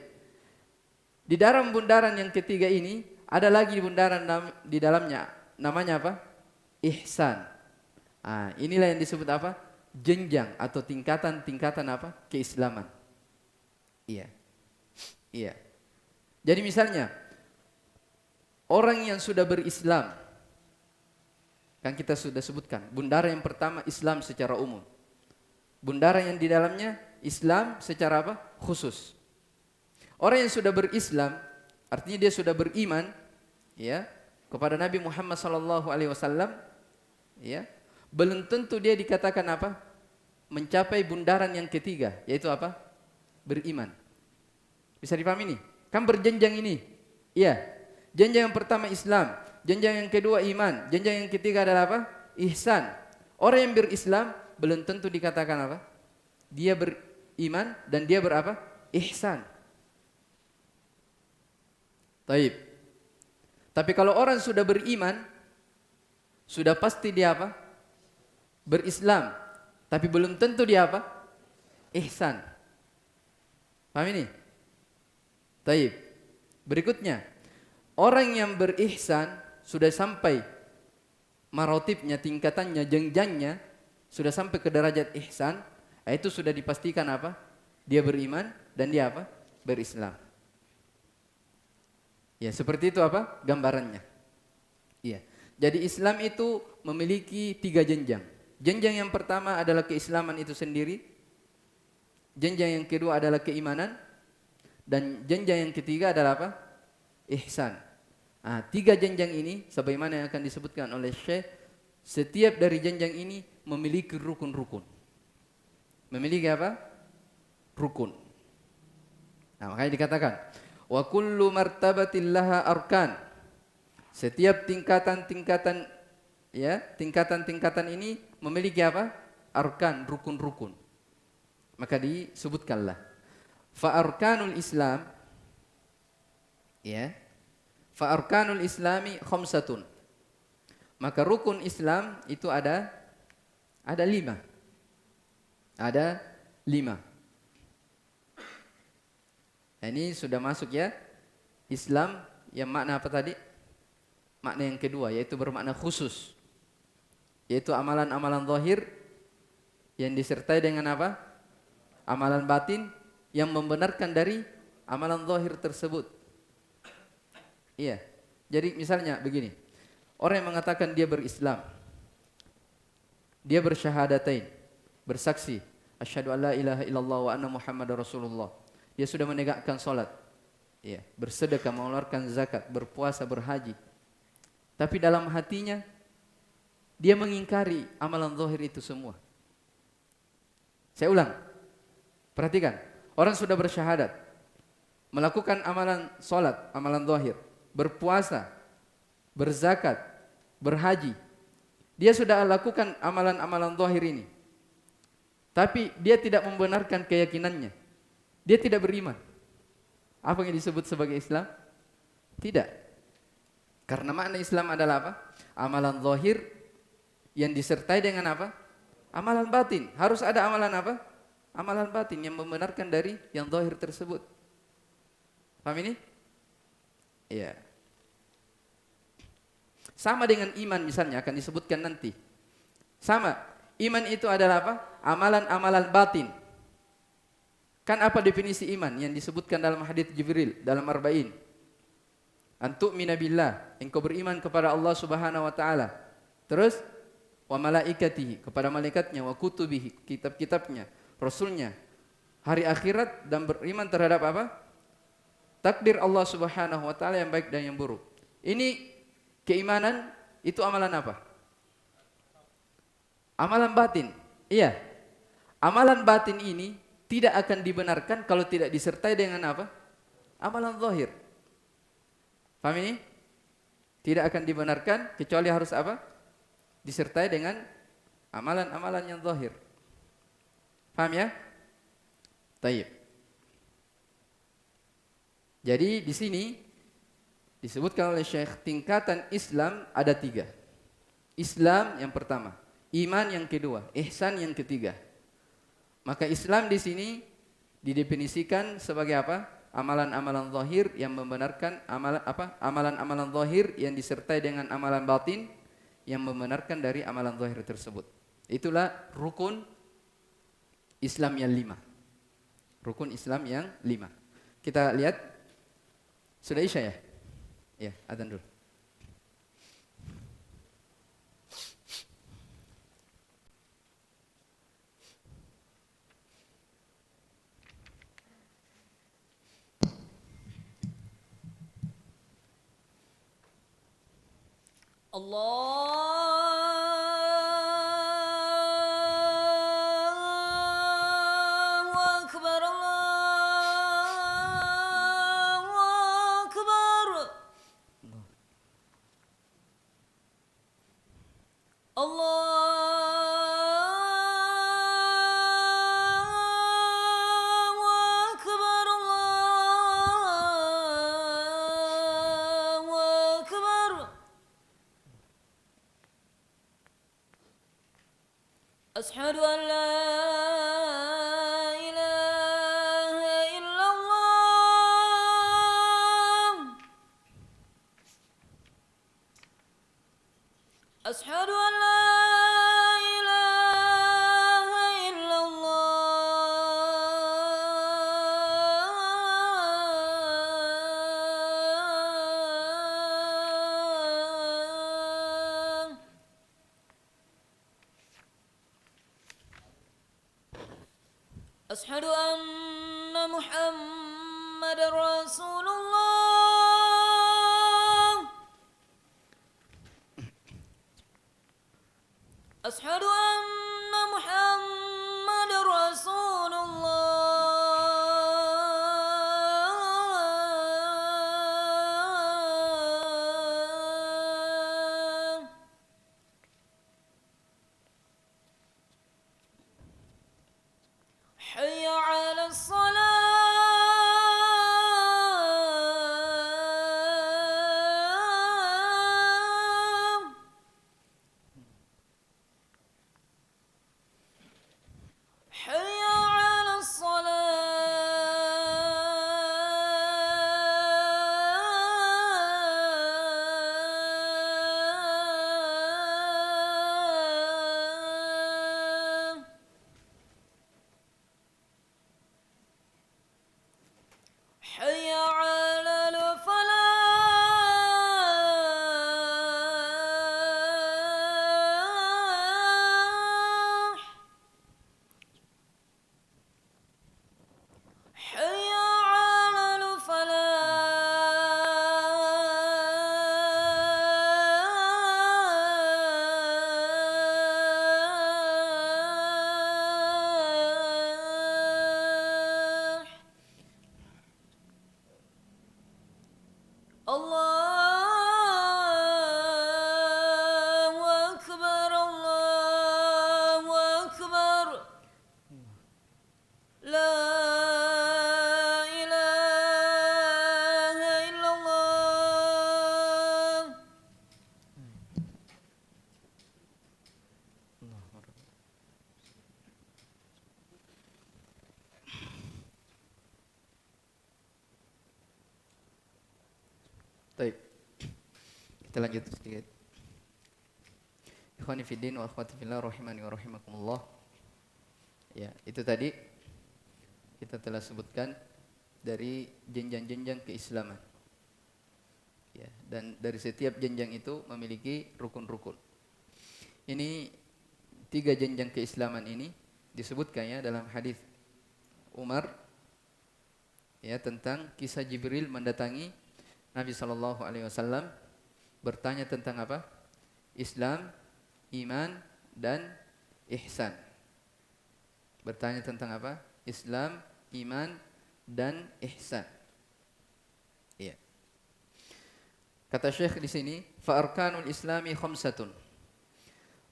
Di dalam bundaran yang ketiga ini ada lagi bundaran di dalamnya. Namanya apa? Ihsan. Inilah yang disebut apa? Jenjang atau tingkatan-tingkatan apa? Keislaman. Iya. Iya. Jadi misalnya orang yang sudah berislam, kan kita sudah sebutkan, bundaran yang pertama Islam secara umum. Bundaran yang di dalamnya Islam secara apa? Khusus. Orang yang sudah berislam, artinya dia sudah beriman, ya, kepada Nabi Muhammad SAW, ya, belum tentu dia dikatakan apa? Mencapai bundaran yang ketiga, yaitu apa? Beriman. Bisa dipahami nih? Kan berjenjang ini. Iya. Jenjang yang pertama Islam, jenjang yang kedua iman, jenjang yang ketiga adalah apa? Ihsan. Orang yang berislam belum tentu dikatakan apa? Dia beriman dan dia berapa? Ihsan. Taib. Tapi kalau orang sudah beriman, sudah pasti dia apa? Berislam. Tapi belum tentu dia apa? Ihsan. Paham ini? Taib. Berikutnya, orang yang berihsan sudah sampai marotibnya, tingkatannya, jenjangnya, sudah sampai ke derajat ihsan, itu sudah dipastikan apa? Dia beriman dan dia apa? Berislam. Ya, seperti itu apa? Gambarannya. Iya. Jadi Islam itu memiliki 3 jenjang. Jenjang yang pertama adalah keislaman itu sendiri. Jenjang yang kedua adalah keimanan. Dan jenjang yang ketiga adalah apa? Ihsan. 3 jenjang ini sebagaimana yang akan disebutkan oleh Syekh, setiap dari jenjang ini memiliki rukun-rukun. Memiliki apa? Rukun. Makanya dikatakan wa kullu martabatin laha arkan. Setiap tingkatan-tingkatan, ya, tingkatan-tingkatan ini memiliki apa? Arkan, rukun-rukun. Maka disebutkanlah fa arkanul Islam, ya, fa arkanul Islami khamsatun. Maka rukun Islam itu ada 5. Ada 5. Ini sudah masuk ya. Islam yang makna apa tadi? Makna yang kedua, yaitu bermakna khusus. yaitu amalan-amalan zahir yang disertai dengan apa? Amalan batin yang membenarkan dari amalan zahir tersebut. Iya. Jadi misalnya begini, orang yang mengatakan dia berislam, dia bersyahadatain, bersaksi, asyhadu an la ilaha illallah wa anna muhammadar rasulullah. Dia sudah menegakkan salat, ya, bersedekah, mengeluarkan zakat, berpuasa, berhaji. Tapi dalam hatinya dia mengingkari amalan zahir itu semua. Saya ulang. Perhatikan, orang sudah bersyahadat, melakukan amalan salat, amalan zahir, berpuasa, berzakat, berhaji. Dia sudah lakukan amalan-amalan zahir ini. Tapi dia tidak membenarkan keyakinannya. Dia tidak beriman. Apa yang disebut sebagai Islam? Tidak. Karena makna Islam adalah apa? Amalan zahir yang disertai dengan apa? Amalan batin. Harus ada amalan apa? Amalan batin yang membenarkan dari yang zahir tersebut. Paham ini? Iya. Sama dengan iman misalnya akan disebutkan nanti. Sama, iman itu adalah apa? Amalan-amalan batin. Kan apa definisi iman yang disebutkan dalam hadits Jibril dalam Arba'in? Antu'mina billah, engkau beriman kepada Allah Subhanahu wa taala. Terus wa malaikatihi, kepada malaikatnya, wa kutubihi, kitab-kitabnya, rasulnya, hari akhirat, dan beriman terhadap apa? Takdir Allah Subhanahu wa taala yang baik dan yang buruk. Ini keimanan, itu amalan apa? Amalan batin. Iya. Amalan batin ini tidak akan dibenarkan kalau tidak disertai dengan apa? Amalan zahir. Paham ini? Tidak akan dibenarkan kecuali harus apa? Disertai dengan amalan-amalan yang zahir. Paham ya? Taib. Jadi di sini disebutkan oleh Syekh tingkatan Islam ada 3. Islam yang pertama, iman yang kedua, ihsan yang ketiga. Maka Islam di sini didefinisikan sebagai apa? Amalan-amalan zahir yang membenarkan amalan-amalan zahir yang disertai dengan amalan batin yang membenarkan dari amalan zahir tersebut. Itulah rukun Islam yang 5. Rukun Islam yang 5. Kita lihat, sudah isya ya? Ya, adzan dulu. Allahu Akbar, Allahu Akbar. Allahu Akbar, Allahu Akbar. Ashhadu an la ilaha illallah. Ashhadu an la ilaha illallah. Ashhadu anna Muhammadar Rasulullah. Ashhadu anna Muhammadar Rasulullah. Hayya 'ala as-salah. Hayya 'ala as-salah. لا إله إلا الله. Baik. Kita lanjut sedikit. Ikhwani fiddin wa akhwati fillah rahimani wa rahimakumullah. Ya, itu tadi kita telah sebutkan dari jenjang-jenjang keislaman. Ya, dan dari setiap jenjang itu memiliki rukun-rukun. Ini 3 jenjang keislaman ini disebutkan ya dalam hadis Umar ya tentang kisah Jibril mendatangi Nabi SAW bertanya tentang apa? Islam, iman, dan ihsan. Bertanya tentang apa? Islam, iman, dan ihsan. Iya. Kata Syekh di sini, fa arkanul islami khamsatun.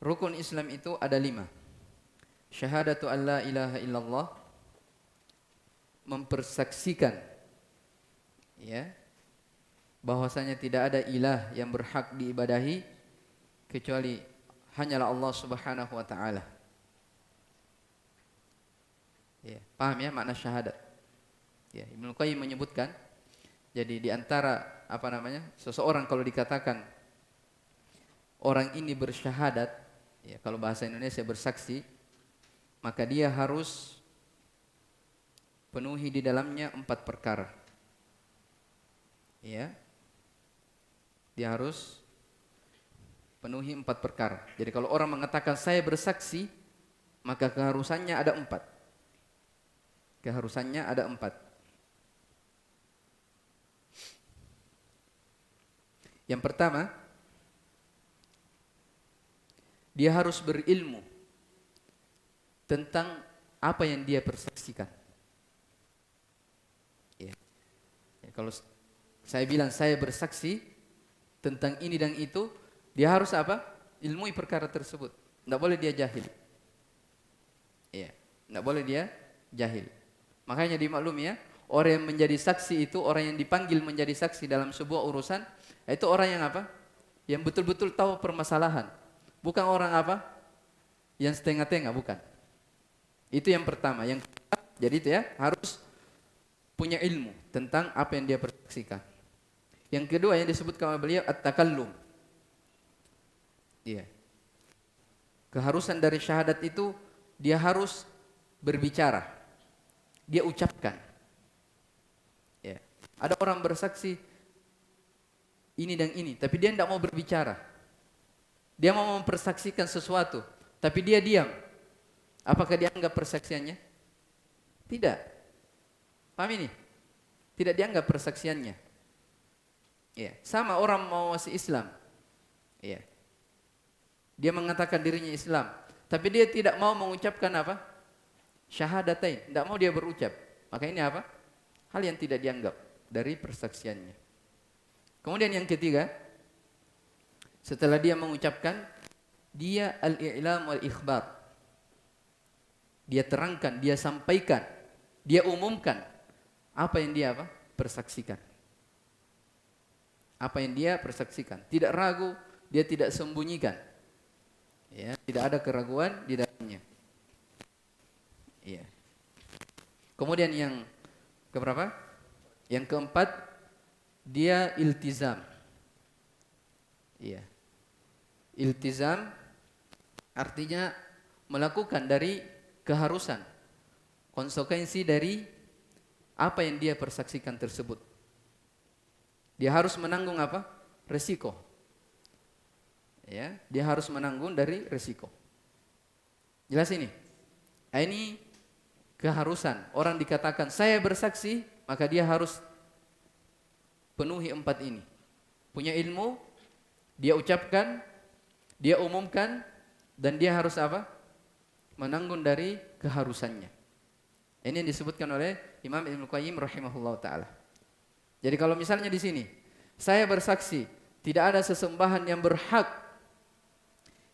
Rukun Islam itu ada 5. Syahadatu an la ilaha illallah, mempersaksikan ya bahwasanya tidak ada ilah yang berhak diibadahi kecuali hanyalah Allah Subhanahu wa taala. Ya, paham ya makna syahadat? Ya, Ibnu Qayyim menyebutkan jadi di antara seseorang kalau dikatakan orang ini bersyahadat, ya kalau bahasa Indonesia bersaksi, maka dia harus penuhi di dalamnya 4 perkara. Ya. Dia harus penuhi 4 perkara. Jadi kalau orang mengatakan saya bersaksi, maka keharusannya ada 4. Keharusannya ada 4. Yang pertama, dia harus berilmu tentang apa yang dia persaksikan. Ya. Kalau saya bilang saya bersaksi tentang ini dan itu, dia harus apa? Ilmui perkara tersebut. Tidak boleh dia jahil. Iya, tidak boleh dia jahil. Makanya dimaklumi ya, orang yang menjadi saksi itu, orang yang dipanggil menjadi saksi dalam sebuah urusan, itu orang yang apa? Yang betul-betul tahu permasalahan. Bukan orang apa? Yang setengah-tengah, bukan. Itu yang pertama. Yang kedua, jadi itu ya, harus punya ilmu tentang apa yang dia persaksikan. Yang kedua yang disebutkan oleh beliau at-takallum. Iya. Keharusan dari syahadat itu dia harus berbicara. Dia ucapkan. Ya. Ada orang bersaksi ini dan ini, tapi dia tidak mau berbicara. Dia mau mempersaksikan sesuatu, tapi dia diam. Apakah dianggap persaksiannya? Tidak. Paham ini? Tidak dianggap persaksiannya. Ya, sama orang mau masuk Islam. Ya. Dia mengatakan dirinya Islam, tapi dia tidak mau mengucapkan apa? Syahadatain, tidak mau dia berucap. Maka ini apa? Hal yang tidak dianggap dari persaksiannya. Kemudian yang ketiga, setelah dia mengucapkan, dia al-i'lam wal-ikhbar. Dia terangkan, dia sampaikan, dia umumkan apa yang dia apa? Persaksikan. Apa yang dia persaksikan, tidak ragu, dia tidak sembunyikan. Ya, tidak ada keraguan di dalamnya. Ya. Kemudian yang keberapa? Yang keempat, dia iltizam. Iya. Iltizam artinya melakukan dari keharusan, konsekuensi dari apa yang dia persaksikan tersebut. Dia harus menanggung apa? Resiko. Ya, dia harus menanggung dari resiko. Jelas ini? Ini keharusan. Orang dikatakan saya bersaksi, maka dia harus penuhi 4 ini. Punya ilmu, dia ucapkan, dia umumkan, dan dia harus apa? Menanggung dari keharusannya. Ini yang disebutkan oleh Imam Ibnu Qayyim rahimahullah ta'ala. Jadi kalau misalnya di sini, saya bersaksi, tidak ada sesembahan yang berhak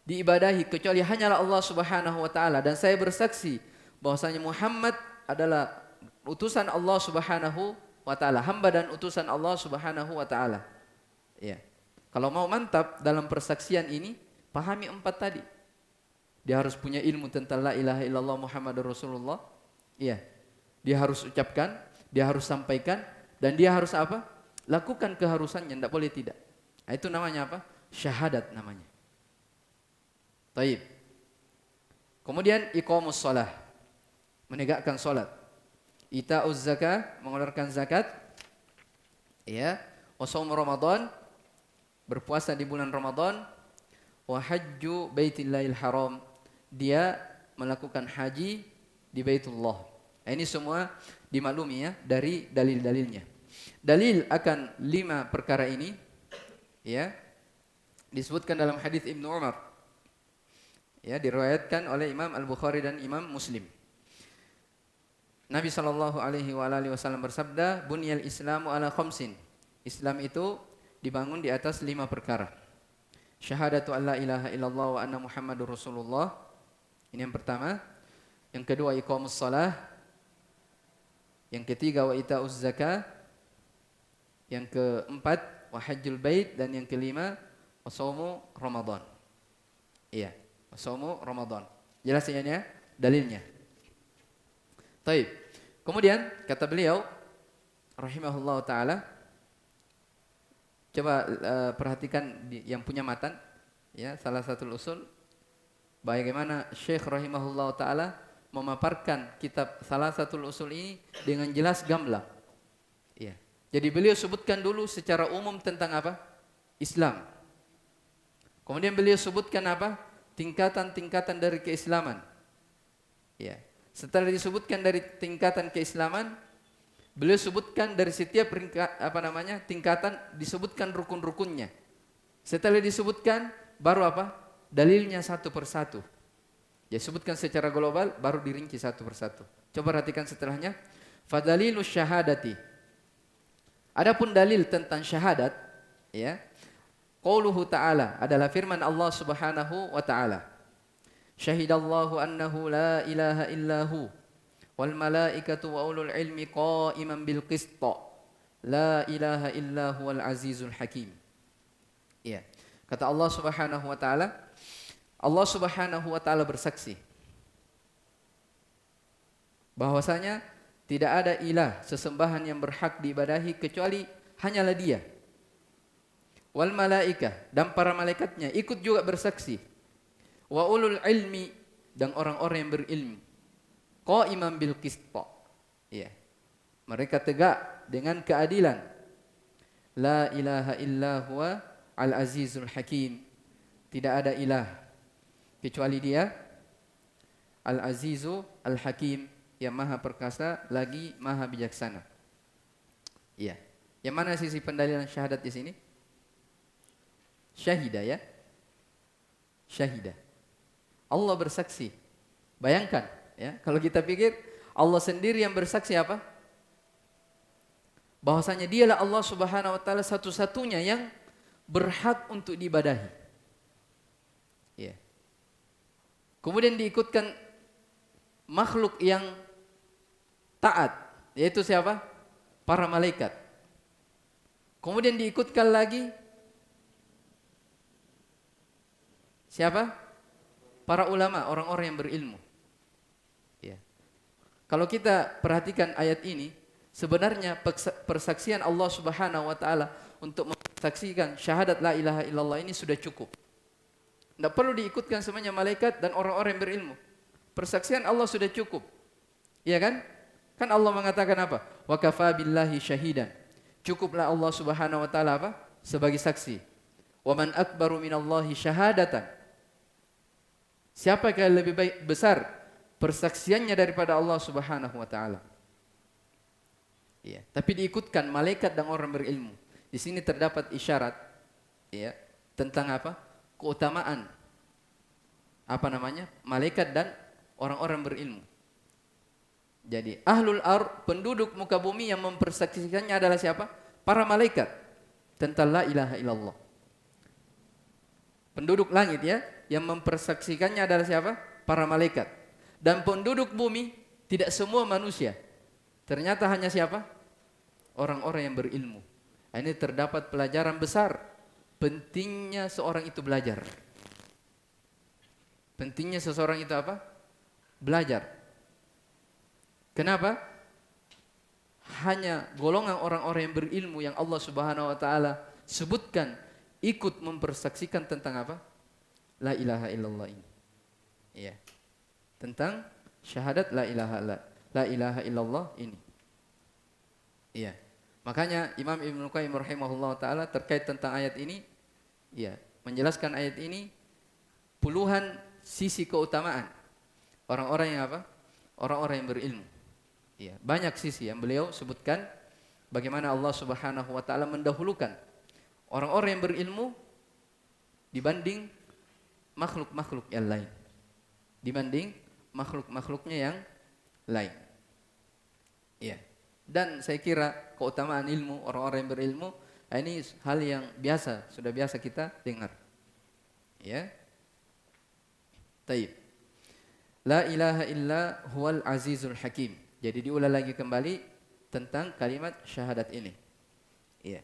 diibadahi kecuali hanyalah Allah Subhanahu wa taala, dan saya bersaksi bahwasanya Muhammad adalah utusan Allah Subhanahu wa taala, hamba dan utusan Allah Subhanahu wa taala. Ya. Kalau mau mantap dalam persaksian ini, pahami 4 tadi. Dia harus punya ilmu tentang la ilaha illallah Muhammadur Rasulullah. Iya. Dia harus ucapkan, dia harus sampaikan, dan dia harus apa? Lakukan keharusannya, tidak boleh tidak. Nah, itu namanya apa? Syahadat namanya. Taib. Kemudian iqamus shalah, menegakkan salat. Ita'uz zakah, mengeluarkan zakat. Ya. Wa shaum Ramadan, berpuasa di bulan Ramadan. Wa hajju baitillahil haram, dia melakukan haji di Baitullah. Nah, ini semua dimaklumi ya dari dalil-dalilnya. Dalil akan 5 perkara ini ya disebutkan dalam hadis Ibnu Umar. Ya, diriwayatkan oleh Imam Al-Bukhari dan Imam Muslim. Nabi sallallahu alaihi wasallam bersabda, "Bunyal Islamu ala khamsin." Islam itu dibangun di atas 5 perkara. Syahadatu an la ilaha illallah wa anna Muhammadur Rasulullah. Ini yang pertama. Yang kedua iqamus shalah. Yang ketiga wa ita'uz zakah. Yang keempat wa hajjul bait, dan yang kelima wa shaumu Ramadan. Iya, wa shaumu Ramadan. Jelas ya dalilnya. Baik. Kemudian kata beliau rahimahullah taala, coba perhatikan yang punya matan ya, salah satu usul bagaimana Syekh rahimahullah taala memaparkan kitab salah satu usul ini dengan jelas gamblang. Ya. Jadi beliau sebutkan dulu secara umum tentang apa? Islam. Kemudian beliau sebutkan apa? Tingkatan-tingkatan dari keislaman. Ya. Setelah disebutkan dari tingkatan keislaman, beliau sebutkan dari setiap tingkatan disebutkan rukun-rukunnya. Setelah disebutkan baru apa? Dalilnya satu persatu. Ya, sebutkan secara global baru dirinci satu persatu. Coba perhatikan setelahnya. Fadalilus syahadati. Adapun dalil tentang syahadat ya. Qauluhu ta'ala adalah firman Allah Subhanahu wa ta'ala. Syahidallahu annahu la ilaha illahu wal malaikatu wa ulul ilmi qa'iman bil qist. La ilaha illa huwal azizul hakim. Ya. Kata Allah Subhanahu wa taala, Allah Subhanahu wa taala bersaksi bahwasanya tidak ada ilah sesembahan yang berhak diibadahi kecuali hanyalah Dia. Wal malaikah, dan para malaikatnya ikut juga bersaksi. Wa ulul ilmi, dan orang-orang yang berilmu. Qa'iman bil qist. Ya. Mereka tegak dengan keadilan. La ilaha illa huwa al-azizul hakim. Tidak ada ilah kecuali Dia al-azizu al-hakim, yang maha perkasa lagi maha bijaksana. Iya. Yang mana sisi pendalilan syahadat di sini? Syahidah ya. Syahidah. Allah bersaksi. Bayangkan ya, kalau kita pikir Allah sendiri yang bersaksi apa? Bahwasanya Dialah Allah Subhanahu wa taala satu-satunya yang berhak untuk diibadahi. Ya. Kemudian diikutkan makhluk yang taat, yaitu siapa? Para malaikat. Kemudian diikutkan lagi siapa? Para ulama, orang-orang yang berilmu. Ya. Kalau kita perhatikan ayat ini, sebenarnya persaksian Allah Subhanahu wa taala untuk mempersaksikan syahadat la ilaha illallah ini sudah cukup. Tidak perlu diikutkan semuanya malaikat dan orang-orang yang berilmu. Persaksian Allah sudah cukup. Iya kan? Kan Allah mengatakan apa? Wa kafa billahi syahidan. Cukuplah Allah Subhanahu wa taala apa? Sebagai saksi. Wa man akbaru minallahi syahadatan. Siapa yang lebih baik besar persaksiannya daripada Allah Subhanahu wa taala? Iya, tapi diikutkan malaikat dan orang berilmu. Di sini terdapat isyarat ya, tentang apa? Keutamaan malaikat dan orang-orang berilmu. Jadi ahlul ard, penduduk muka bumi yang mempersaksikannya adalah siapa? Para malaikat tentang la ilaha illallah. Penduduk langit ya, yang mempersaksikannya adalah siapa? Para malaikat. Dan penduduk bumi Tidak semua manusia. Ternyata hanya siapa? Orang-orang yang berilmu. Ini terdapat pelajaran besar. Pentingnya seorang itu belajar. Pentingnya seseorang itu apa? Belajar. Kenapa? Hanya golongan orang-orang yang berilmu yang Allah Subhanahu wa taala sebutkan ikut mempersaksikan tentang apa? La ilaha illallah ini. Iya. Tentang syahadat la ilaha illallah ini. Iya. Makanya Imam Ibnu Qayyim rahimahullah taala terkait tentang ayat ini, iya, menjelaskan ayat ini puluhan sisi keutamaan orang-orang yang apa? Orang-orang yang berilmu. Iya, banyak sisi yang beliau sebutkan bagaimana Allah Subhanahu wa taala mendahulukan orang-orang yang berilmu dibanding makhluk-makhluk yang lain. Dibanding makhluk-makhluknya yang lain. Iya. Dan saya kira keutamaan ilmu, orang-orang yang berilmu, ini hal yang biasa, sudah biasa kita dengar. Ya. Taib. La ilaha illa huwal azizul hakim. Jadi diulang lagi kembali tentang kalimat syahadat ini. Ya.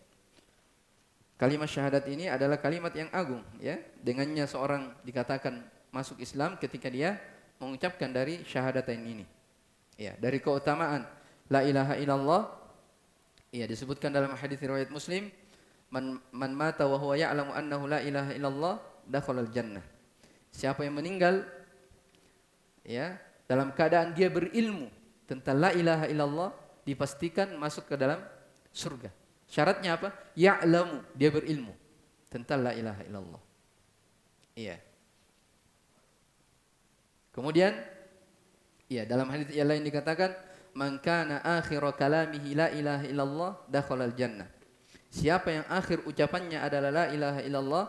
Kalimat syahadat ini adalah kalimat yang agung, ya. Dengannya seorang dikatakan masuk Islam ketika dia mengucapkan dari syahadatain ini. Ya, dari keutamaan la ilaha illallah, ya, disebutkan dalam hadis riwayat Muslim, man mata wa huwa ya'lamu annahu la ilaha illallah dakhalal jannah. Siapa yang meninggal, ya, dalam keadaan dia berilmu tentang la ilaha illallah, dipastikan masuk ke dalam surga. Syaratnya apa? Ya'lamu, dia berilmu tentang la ilaha illallah. Iya. Kemudian, ya, dalam hadis yang lain dikatakan, man kana akhiru kalamihi la ilaha illallah dakhalal jannah. Siapa yang akhir ucapannya adalah la ilaha illallah,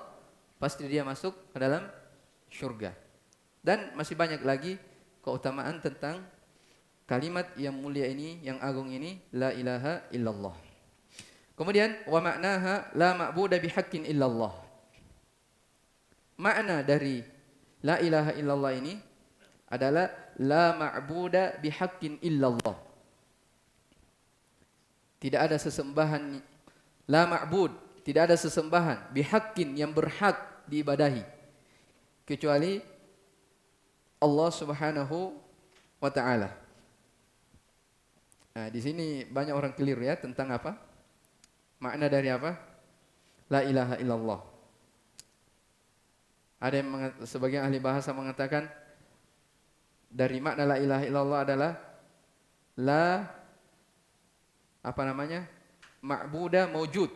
pasti dia masuk ke dalam surga. Dan masih banyak lagi keutamaan tentang kalimat yang mulia ini, yang agung ini, la ilaha illallah. Kemudian wa ma'naha la ma'buda bihaqqin illallah. Makna dari la ilaha illallah ini adalah la ma'buda bihaqqin illallah. Tidak ada sesembahan, la ma'bud, tidak ada sesembahan bihaqqin yang berhak diibadahi kecuali Allah Subhanahu wa taala. Nah, di sini banyak orang keliru ya tentang apa? Makna dari apa? La ilaha illallah. Ada yang sebagian ahli bahasa mengatakan dari makna la ilaha illallah adalah la apa namanya? Ma'buda maujud.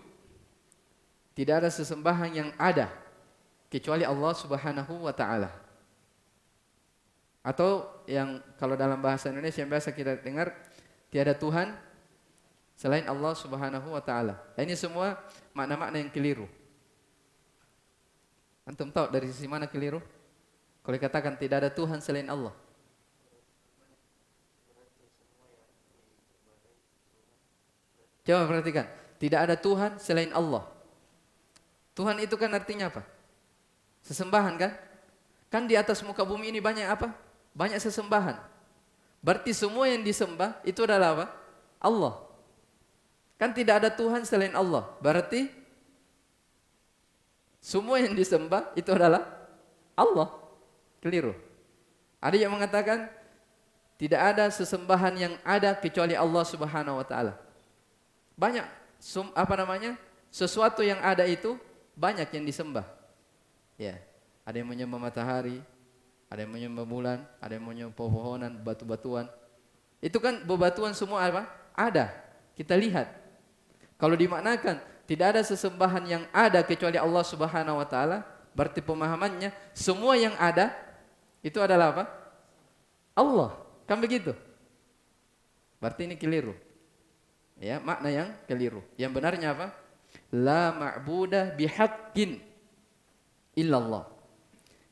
Tidak ada sesembahan yang ada kecuali Allah Subhanahu wa taala. Atau yang kalau dalam bahasa Indonesia yang biasa kita dengar, tiada Tuhan selain Allah Subhanahu wa taala. Ini semua makna-makna yang keliru. Antum tahu dari sisi mana keliru? Kalau dikatakan tidak ada Tuhan selain Allah. Coba perhatikan, tidak ada Tuhan selain Allah. Tuhan itu kan artinya apa? Sesembahan kan? Kan di atas muka bumi ini banyak apa? Banyak sesembahan. Berarti semua yang disembah itu adalah apa? Allah. Kan tidak ada Tuhan selain Allah. Berarti semua yang disembah itu adalah Allah. Keliru. Ada yang mengatakan tidak ada sesembahan yang ada kecuali Allah Subhanahu wa taala. Banyak sesuatu yang ada itu banyak yang disembah. Ya, ada yang menyembah matahari, ada yang menyembah bulan, ada yang menyembah pepohonan, batu-batuan. Itu kan bebatuan semua apa? Ada. Kita lihat. Kalau dimaknakan tidak ada sesembahan yang ada kecuali Allah Subhanahu wa taala, berarti pemahamannya semua yang ada itu adalah apa? Allah. Kan begitu? Berarti ini keliru. Ya, makna yang keliru. Yang benarnya apa? La ma'budah bihaqqin illallah.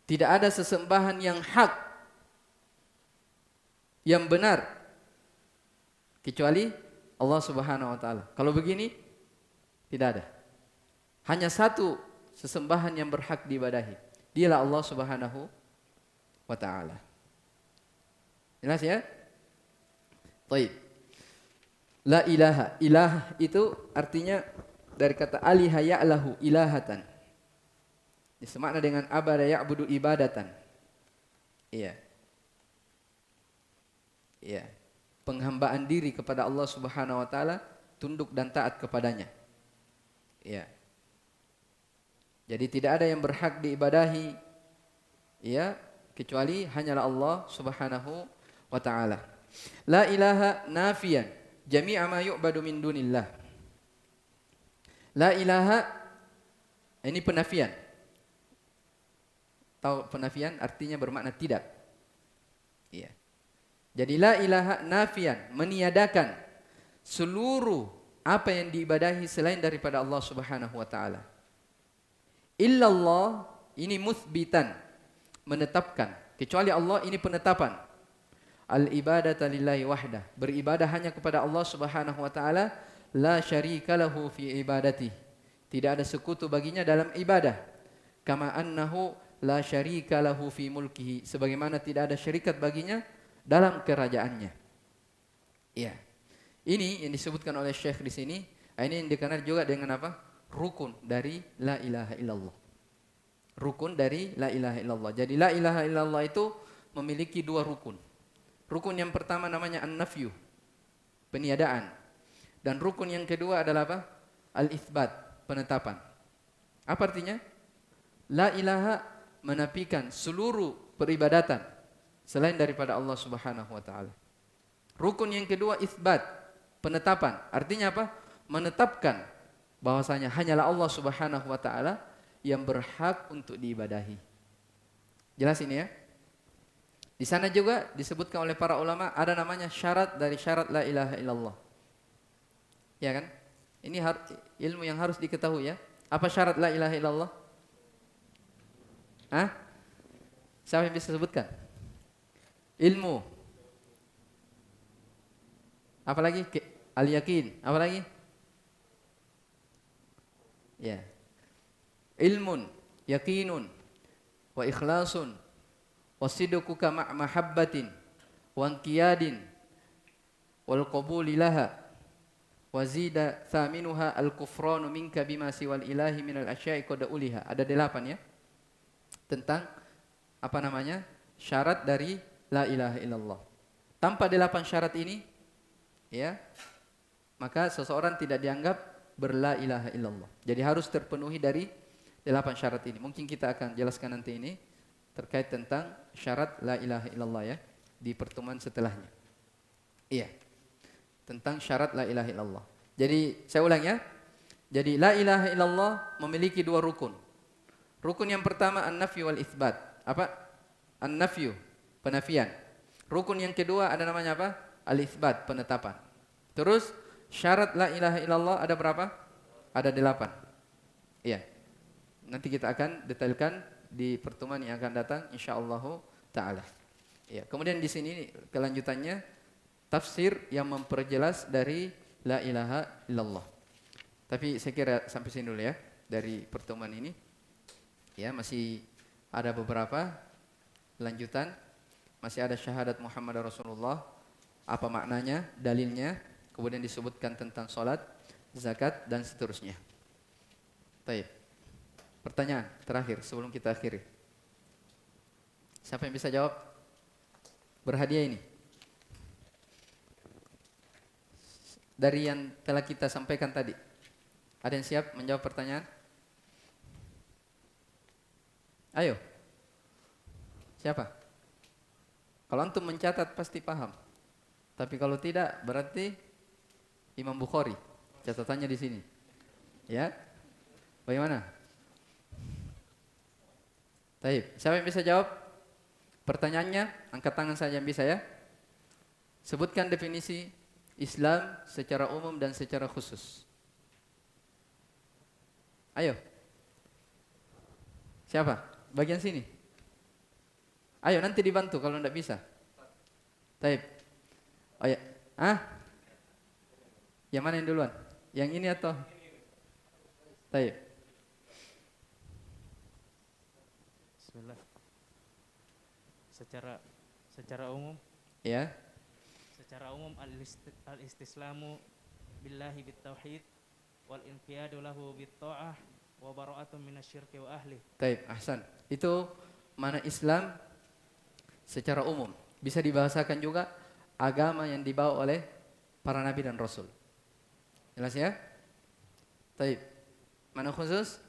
Tidak ada sesembahan yang hak, yang benar kecuali Allah Subhanahu wa taala. Kalau begini tidak ada. Hanya satu sesembahan yang berhak diibadahi. Dialah Allah Subhanahu wa taala. Jelas ya? Taib. La ilaha. Ilah itu artinya dari kata aliha ya'lahu ilahatan. Semakna dengan abada ya'budu ibadatan. Iya. Iya. Penghambaan diri kepada Allah Subhanahu wa taala, tunduk dan taat kepadanya. Iya. Jadi tidak ada yang berhak diibadahi ya kecuali hanyalah Allah Subhanahu wa taala. La ilaha nafiyan jami'a ma yu'badu min dunillah. La ilaha ini penafian. Tahu penafian artinya bermakna tidak. Iya. Jadi la ilaha nafian meniadakan seluruh apa yang diibadahi selain daripada Allah Subhanahu wa taala. Illallah ini muthbitan menetapkan, kecuali Allah ini penetapan. Al ibadata lillahi wahdah, beribadah hanya kepada Allah Subhanahu wa taala, la syarika lahu fi ibadati. Tidak ada sekutu baginya dalam ibadah. Kama annahu la syarika lahu fi mulkihi, sebagaimana tidak ada syarikat baginya dalam kerajaannya. Iya. Ini yang disebutkan oleh Syekh di sini, ini yang dikenal juga dengan apa? Rukun dari la ilaha illallah. Rukun dari la ilaha illallah. Jadi la ilaha illallah itu memiliki dua rukun. Rukun yang pertama namanya an-nafyu, peniadaan. Dan rukun yang kedua adalah apa? Al-itsbat, penetapan. Apa artinya? La ilaha menafikan seluruh peribadatan selain daripada Allah Subhanahu wa taala. Rukun yang kedua itsbat, penetapan. Artinya apa? Menetapkan bahwasanya hanyalah Allah Subhanahu wa taala yang berhak untuk diibadahi. Jelas ini ya? Di sana juga disebutkan oleh para ulama ada namanya syarat dari syarat la ilaha illallah. Ya kan? Ini ilmu yang harus diketahui ya. Apa syarat la ilaha illallah? Hah? Siapa yang bisa sebutkan? Ilmu. Apalagi? Al-yakin. Apalagi? Ya. Ilmun, yakinun, wa ikhlasun, wa sidquka mahabbatin, wa anqiyadin, wal qabuli laha, wa zida thaminuha al-kufranu minka bima siwal ilahi minal asya'i qad uliha. Ada 8 ya. Tentang apa namanya? Syarat dari la ilaha illallah. Tanpa 8 syarat ini ya, maka seseorang tidak dianggap berla ilaha illallah. Jadi harus terpenuhi dari 8 syarat ini. Mungkin kita akan jelaskan nanti ini terkait tentang syarat la ilaha illallah ya di pertemuan setelahnya. Iya. Tentang syarat la ilaha illallah. Jadi saya ulang ya. Jadi la ilaha illallah memiliki 2 rukun. Rukun yang pertama an-nafyu wal itsbat. Apa? An-nafyu, penafian. Rukun yang kedua ada namanya apa? Al-itsbat, penetapan. Terus syarat la ilaha illallah ada berapa? Ada 8. Iya. Nanti kita akan detailkan di pertemuan yang akan datang insyaallah taala. Ya, kemudian di sini kelanjutannya tafsir yang memperjelas dari la ilaha illallah. Tapi saya kira sampai sini dulu ya dari pertemuan ini. Ya, masih ada beberapa lanjutan. Masih ada syahadat Muhammad Rasulullah. Apa maknanya, dalilnya, kemudian disebutkan tentang salat, zakat dan seterusnya. Baik. Pertanyaan terakhir sebelum kita akhiri. Siapa yang bisa jawab? Berhadiah ini. Dari yang telah kita sampaikan tadi. Ada yang siap menjawab pertanyaan? Ayo. Siapa? Kalau antum mencatat pasti paham. Tapi kalau tidak berarti Imam Bukhari. Catatannya di sini. Ya? Bagaimana? Baik, siapa yang bisa jawab? Pertanyaannya, angkat tangan saja yang bisa ya. Sebutkan definisi Islam secara umum dan secara khusus. Ayo. Siapa? Bagian sini. Ayo nanti dibantu kalau tidak bisa. Baik. Oh ya. Yang mana yang duluan? Yang ini atau? Baik. Secara umum Ya. secara umum al-istislamu billahi bitauhid wal inqiyadu lahu bitta'ah wa bara'atun minasyirki wa ahli. Taib, ahsan. Itu mana Islam secara umum. Bisa dibahasakan juga agama yang dibawa oleh para nabi dan rasul. Jelas ya? Taib. Mana khusus?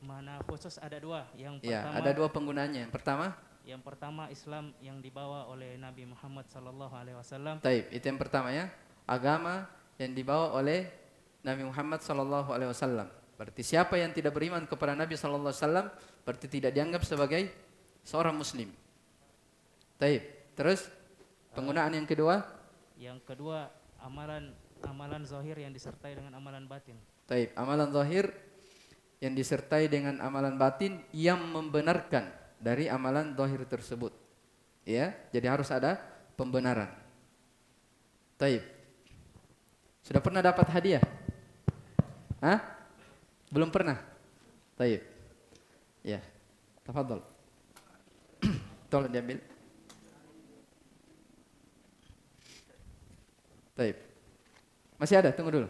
Mana khusus ada dua. Yang Ya, pertama, ada dua penggunaannya. Yang pertama Islam yang dibawa oleh Nabi Muhammad sallallahu alaihi wasallam. Taib, itu yang pertama ya. Agama yang dibawa oleh Nabi Muhammad sallallahu alaihi wasallam. Berarti siapa yang tidak beriman kepada Nabi sallallahu alaihi wasallam berarti tidak dianggap sebagai seorang muslim. Taib. Terus penggunaan yang kedua? Yang kedua amalan zahir yang disertai dengan amalan batin. Taib, amalan zahir yang disertai dengan amalan batin yang membenarkan dari amalan zahir tersebut. Ya, jadi harus ada pembenaran. Taib. Sudah pernah dapat hadiah? Hah? Belum pernah? Taib. Ya. Tafadhol. Tolong diambil. Taib. Masih ada? Tunggu dulu.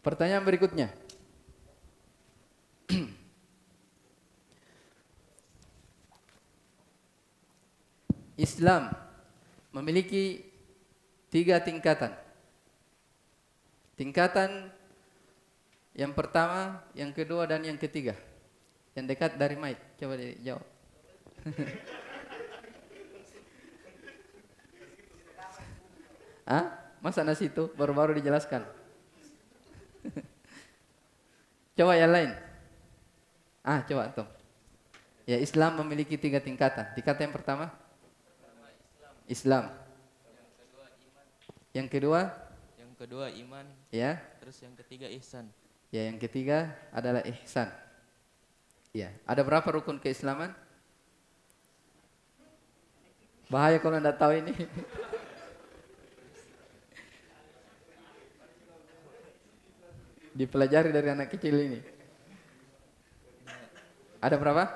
Pertanyaan berikutnya. Islam memiliki 3 tingkatan. Tingkatan yang pertama, yang kedua, dan yang ketiga. Yang dekat dari mic, coba dijawab. Hah? Masa nasi itu baru-baru dijelaskan? Coba yang lain. Coba antum. Ya, Islam memiliki 3 tingkatan. Tingkatan yang pertama Islam. Yang kedua iman. Ya. Terus yang ketiga ihsan. Ya, yang ketiga adalah ihsan. Ya, ada berapa rukun keislaman? Bahaya kalau anda tahu ini. Dipelajari dari anak kecil ini. Ada berapa?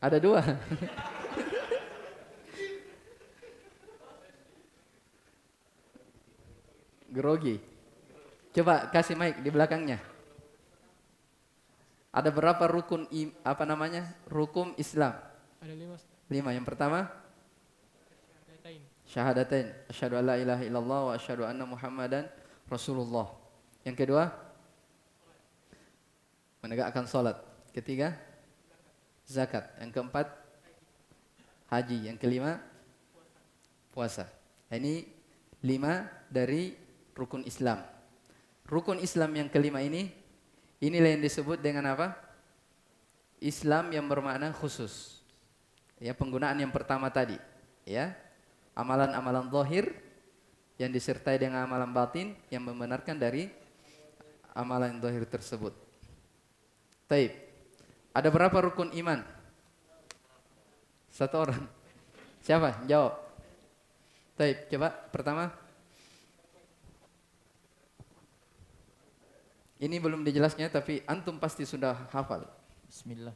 Ada 2. Grogi. Coba kasih mic di belakangnya. Ada berapa rukun rukun Islam? Ada 5. 5. Yang pertama? Syahadatain. Asyhadu an la ilaha illallah wa asyhadu anna Muhammadan Rasulullah. Yang kedua? Menegakkan salat. Ketiga? Zakat. Yang keempat? Haji. Yang kelima? Puasa. Ini 5 dari rukun Islam. Rukun Islam yang kelima inilah yang disebut dengan apa? Islam yang bermakna khusus. Ya, penggunaan yang pertama tadi, ya. Amalan-amalan zahir yang disertai dengan amalan batin yang membenarkan dari amalan zahir tersebut. Taib. Ada berapa rukun iman? 1 orang. Siapa? Jawab. Taib, coba pertama. Ini belum dijelasnya tapi antum pasti sudah hafal. Bismillah.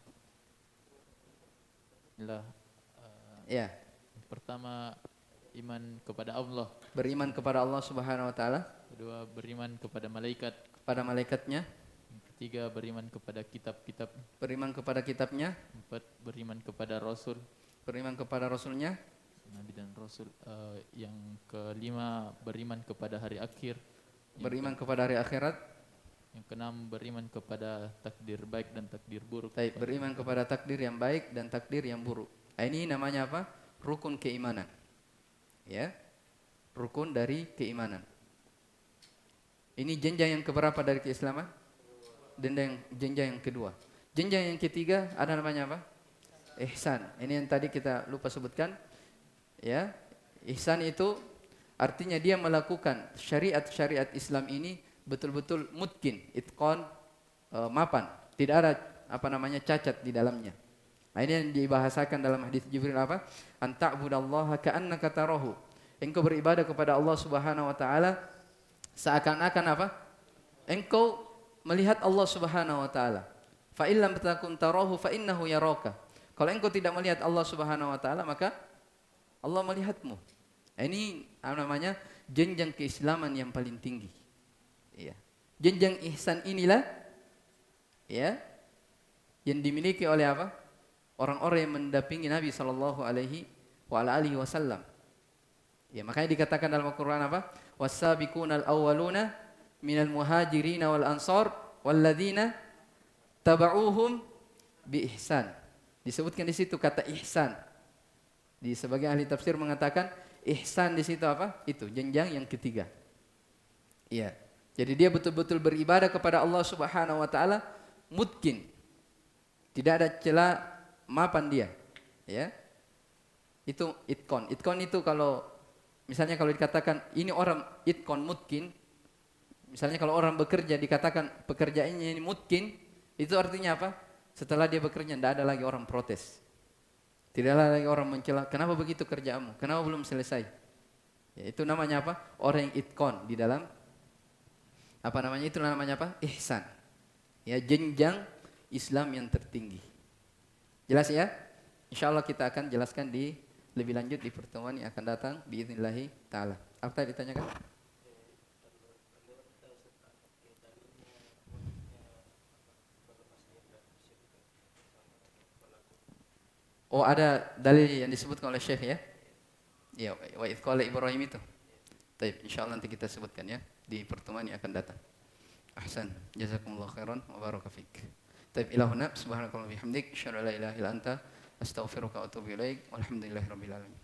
Ya. Pertama iman kepada Allah. Beriman kepada Allah Subhanahu wa taala. Kedua beriman kepada malaikat. Kepada malaikatnya. Ketiga beriman kepada kitab-kitab. Beriman kepada kitabnya. 4 beriman kepada rasul. Beriman kepada rasulnya. Nabi dan rasul. Yang kelima beriman kepada hari akhir. Beriman kepada hari akhirat. Yang keenam beriman kepada takdir baik dan takdir buruk. Taib, beriman kepada takdir yang baik dan takdir yang buruk. Ini namanya apa? Rukun keimanan. Ya. Rukun dari keimanan. Ini jenjang yang keberapa dari keislaman? Jenjang yang kedua. Jenjang yang ketiga ada namanya apa? Ihsan. Ini yang tadi kita lupa sebutkan. Ya. Ihsan itu artinya dia melakukan syariat-syariat Islam ini betul-betul mutkin, itqan, mapan. Tidak ada cacat di dalamnya. Nah, ini yang dibahasakan dalam hadis Jibril apa? An ta'budallaha ka'annaka tarahu. Engkau beribadah kepada Allah Subhanahu wa taala seakan-akan apa? Engkau melihat Allah Subhanahu wa taala. Fa illam takun tarahu fa innahu yaraka. Kalau engkau tidak melihat Allah Subhanahu wa taala maka Allah melihatmu. Ini apa namanya? Jenjang keislaman yang paling tinggi. Ya. Jenjang ihsan inilah ya yang dimiliki oleh apa? Orang-orang yang mendampingi Nabi sallallahu alaihi wasallam. Ya, makanya dikatakan dalam Al-Qur'an apa? Was-sabiqunal awwaluna minal muhajirin wal ansar walladzina taba'uhum bi ihsan. Disebutkan di situ kata ihsan. Di sebagian ahli tafsir mengatakan ihsan di situ apa? Itu jenjang yang ketiga. Iya. Jadi dia betul-betul beribadah kepada Allah Subhanahu wa taala mutkin. Tidak ada celah mapan dia. Ya. Itu itkon. Itkon itu kalau misalnya kalau dikatakan ini orang itkon mutkin, misalnya kalau orang bekerja dikatakan pekerjaannya ini mutkin, itu artinya apa? Setelah dia bekerja tidak ada lagi orang protes. Tidak ada lagi orang mencela, kenapa begitu kerjamu? Kenapa belum selesai? Ya, itu namanya apa? Orang yang itkon di dalam apa namanya? Itu namanya apa? Ihsan. Ya, jenjang Islam yang tertinggi. Jelas ya? Insyaallah kita akan jelaskan di lebih lanjut di pertemuan yang akan datang biidznillah taala. Apa tadi ditanyakan? Oh, ada dalil yang disebutkan oleh Syekh ya? Ya, wa idz qala Ibrahim itu. Baik, insyaallah nanti kita sebutkan ya di pertemuan yang akan datang. Ahsan, jazakumullah khairan wa baraka fik. Baik, ilahuna subhanakallah bihamdik, asyhadu an la ilaha illa anta, astaghfiruka wa atubu ilaik. Walhamdulillahirabbil alamin.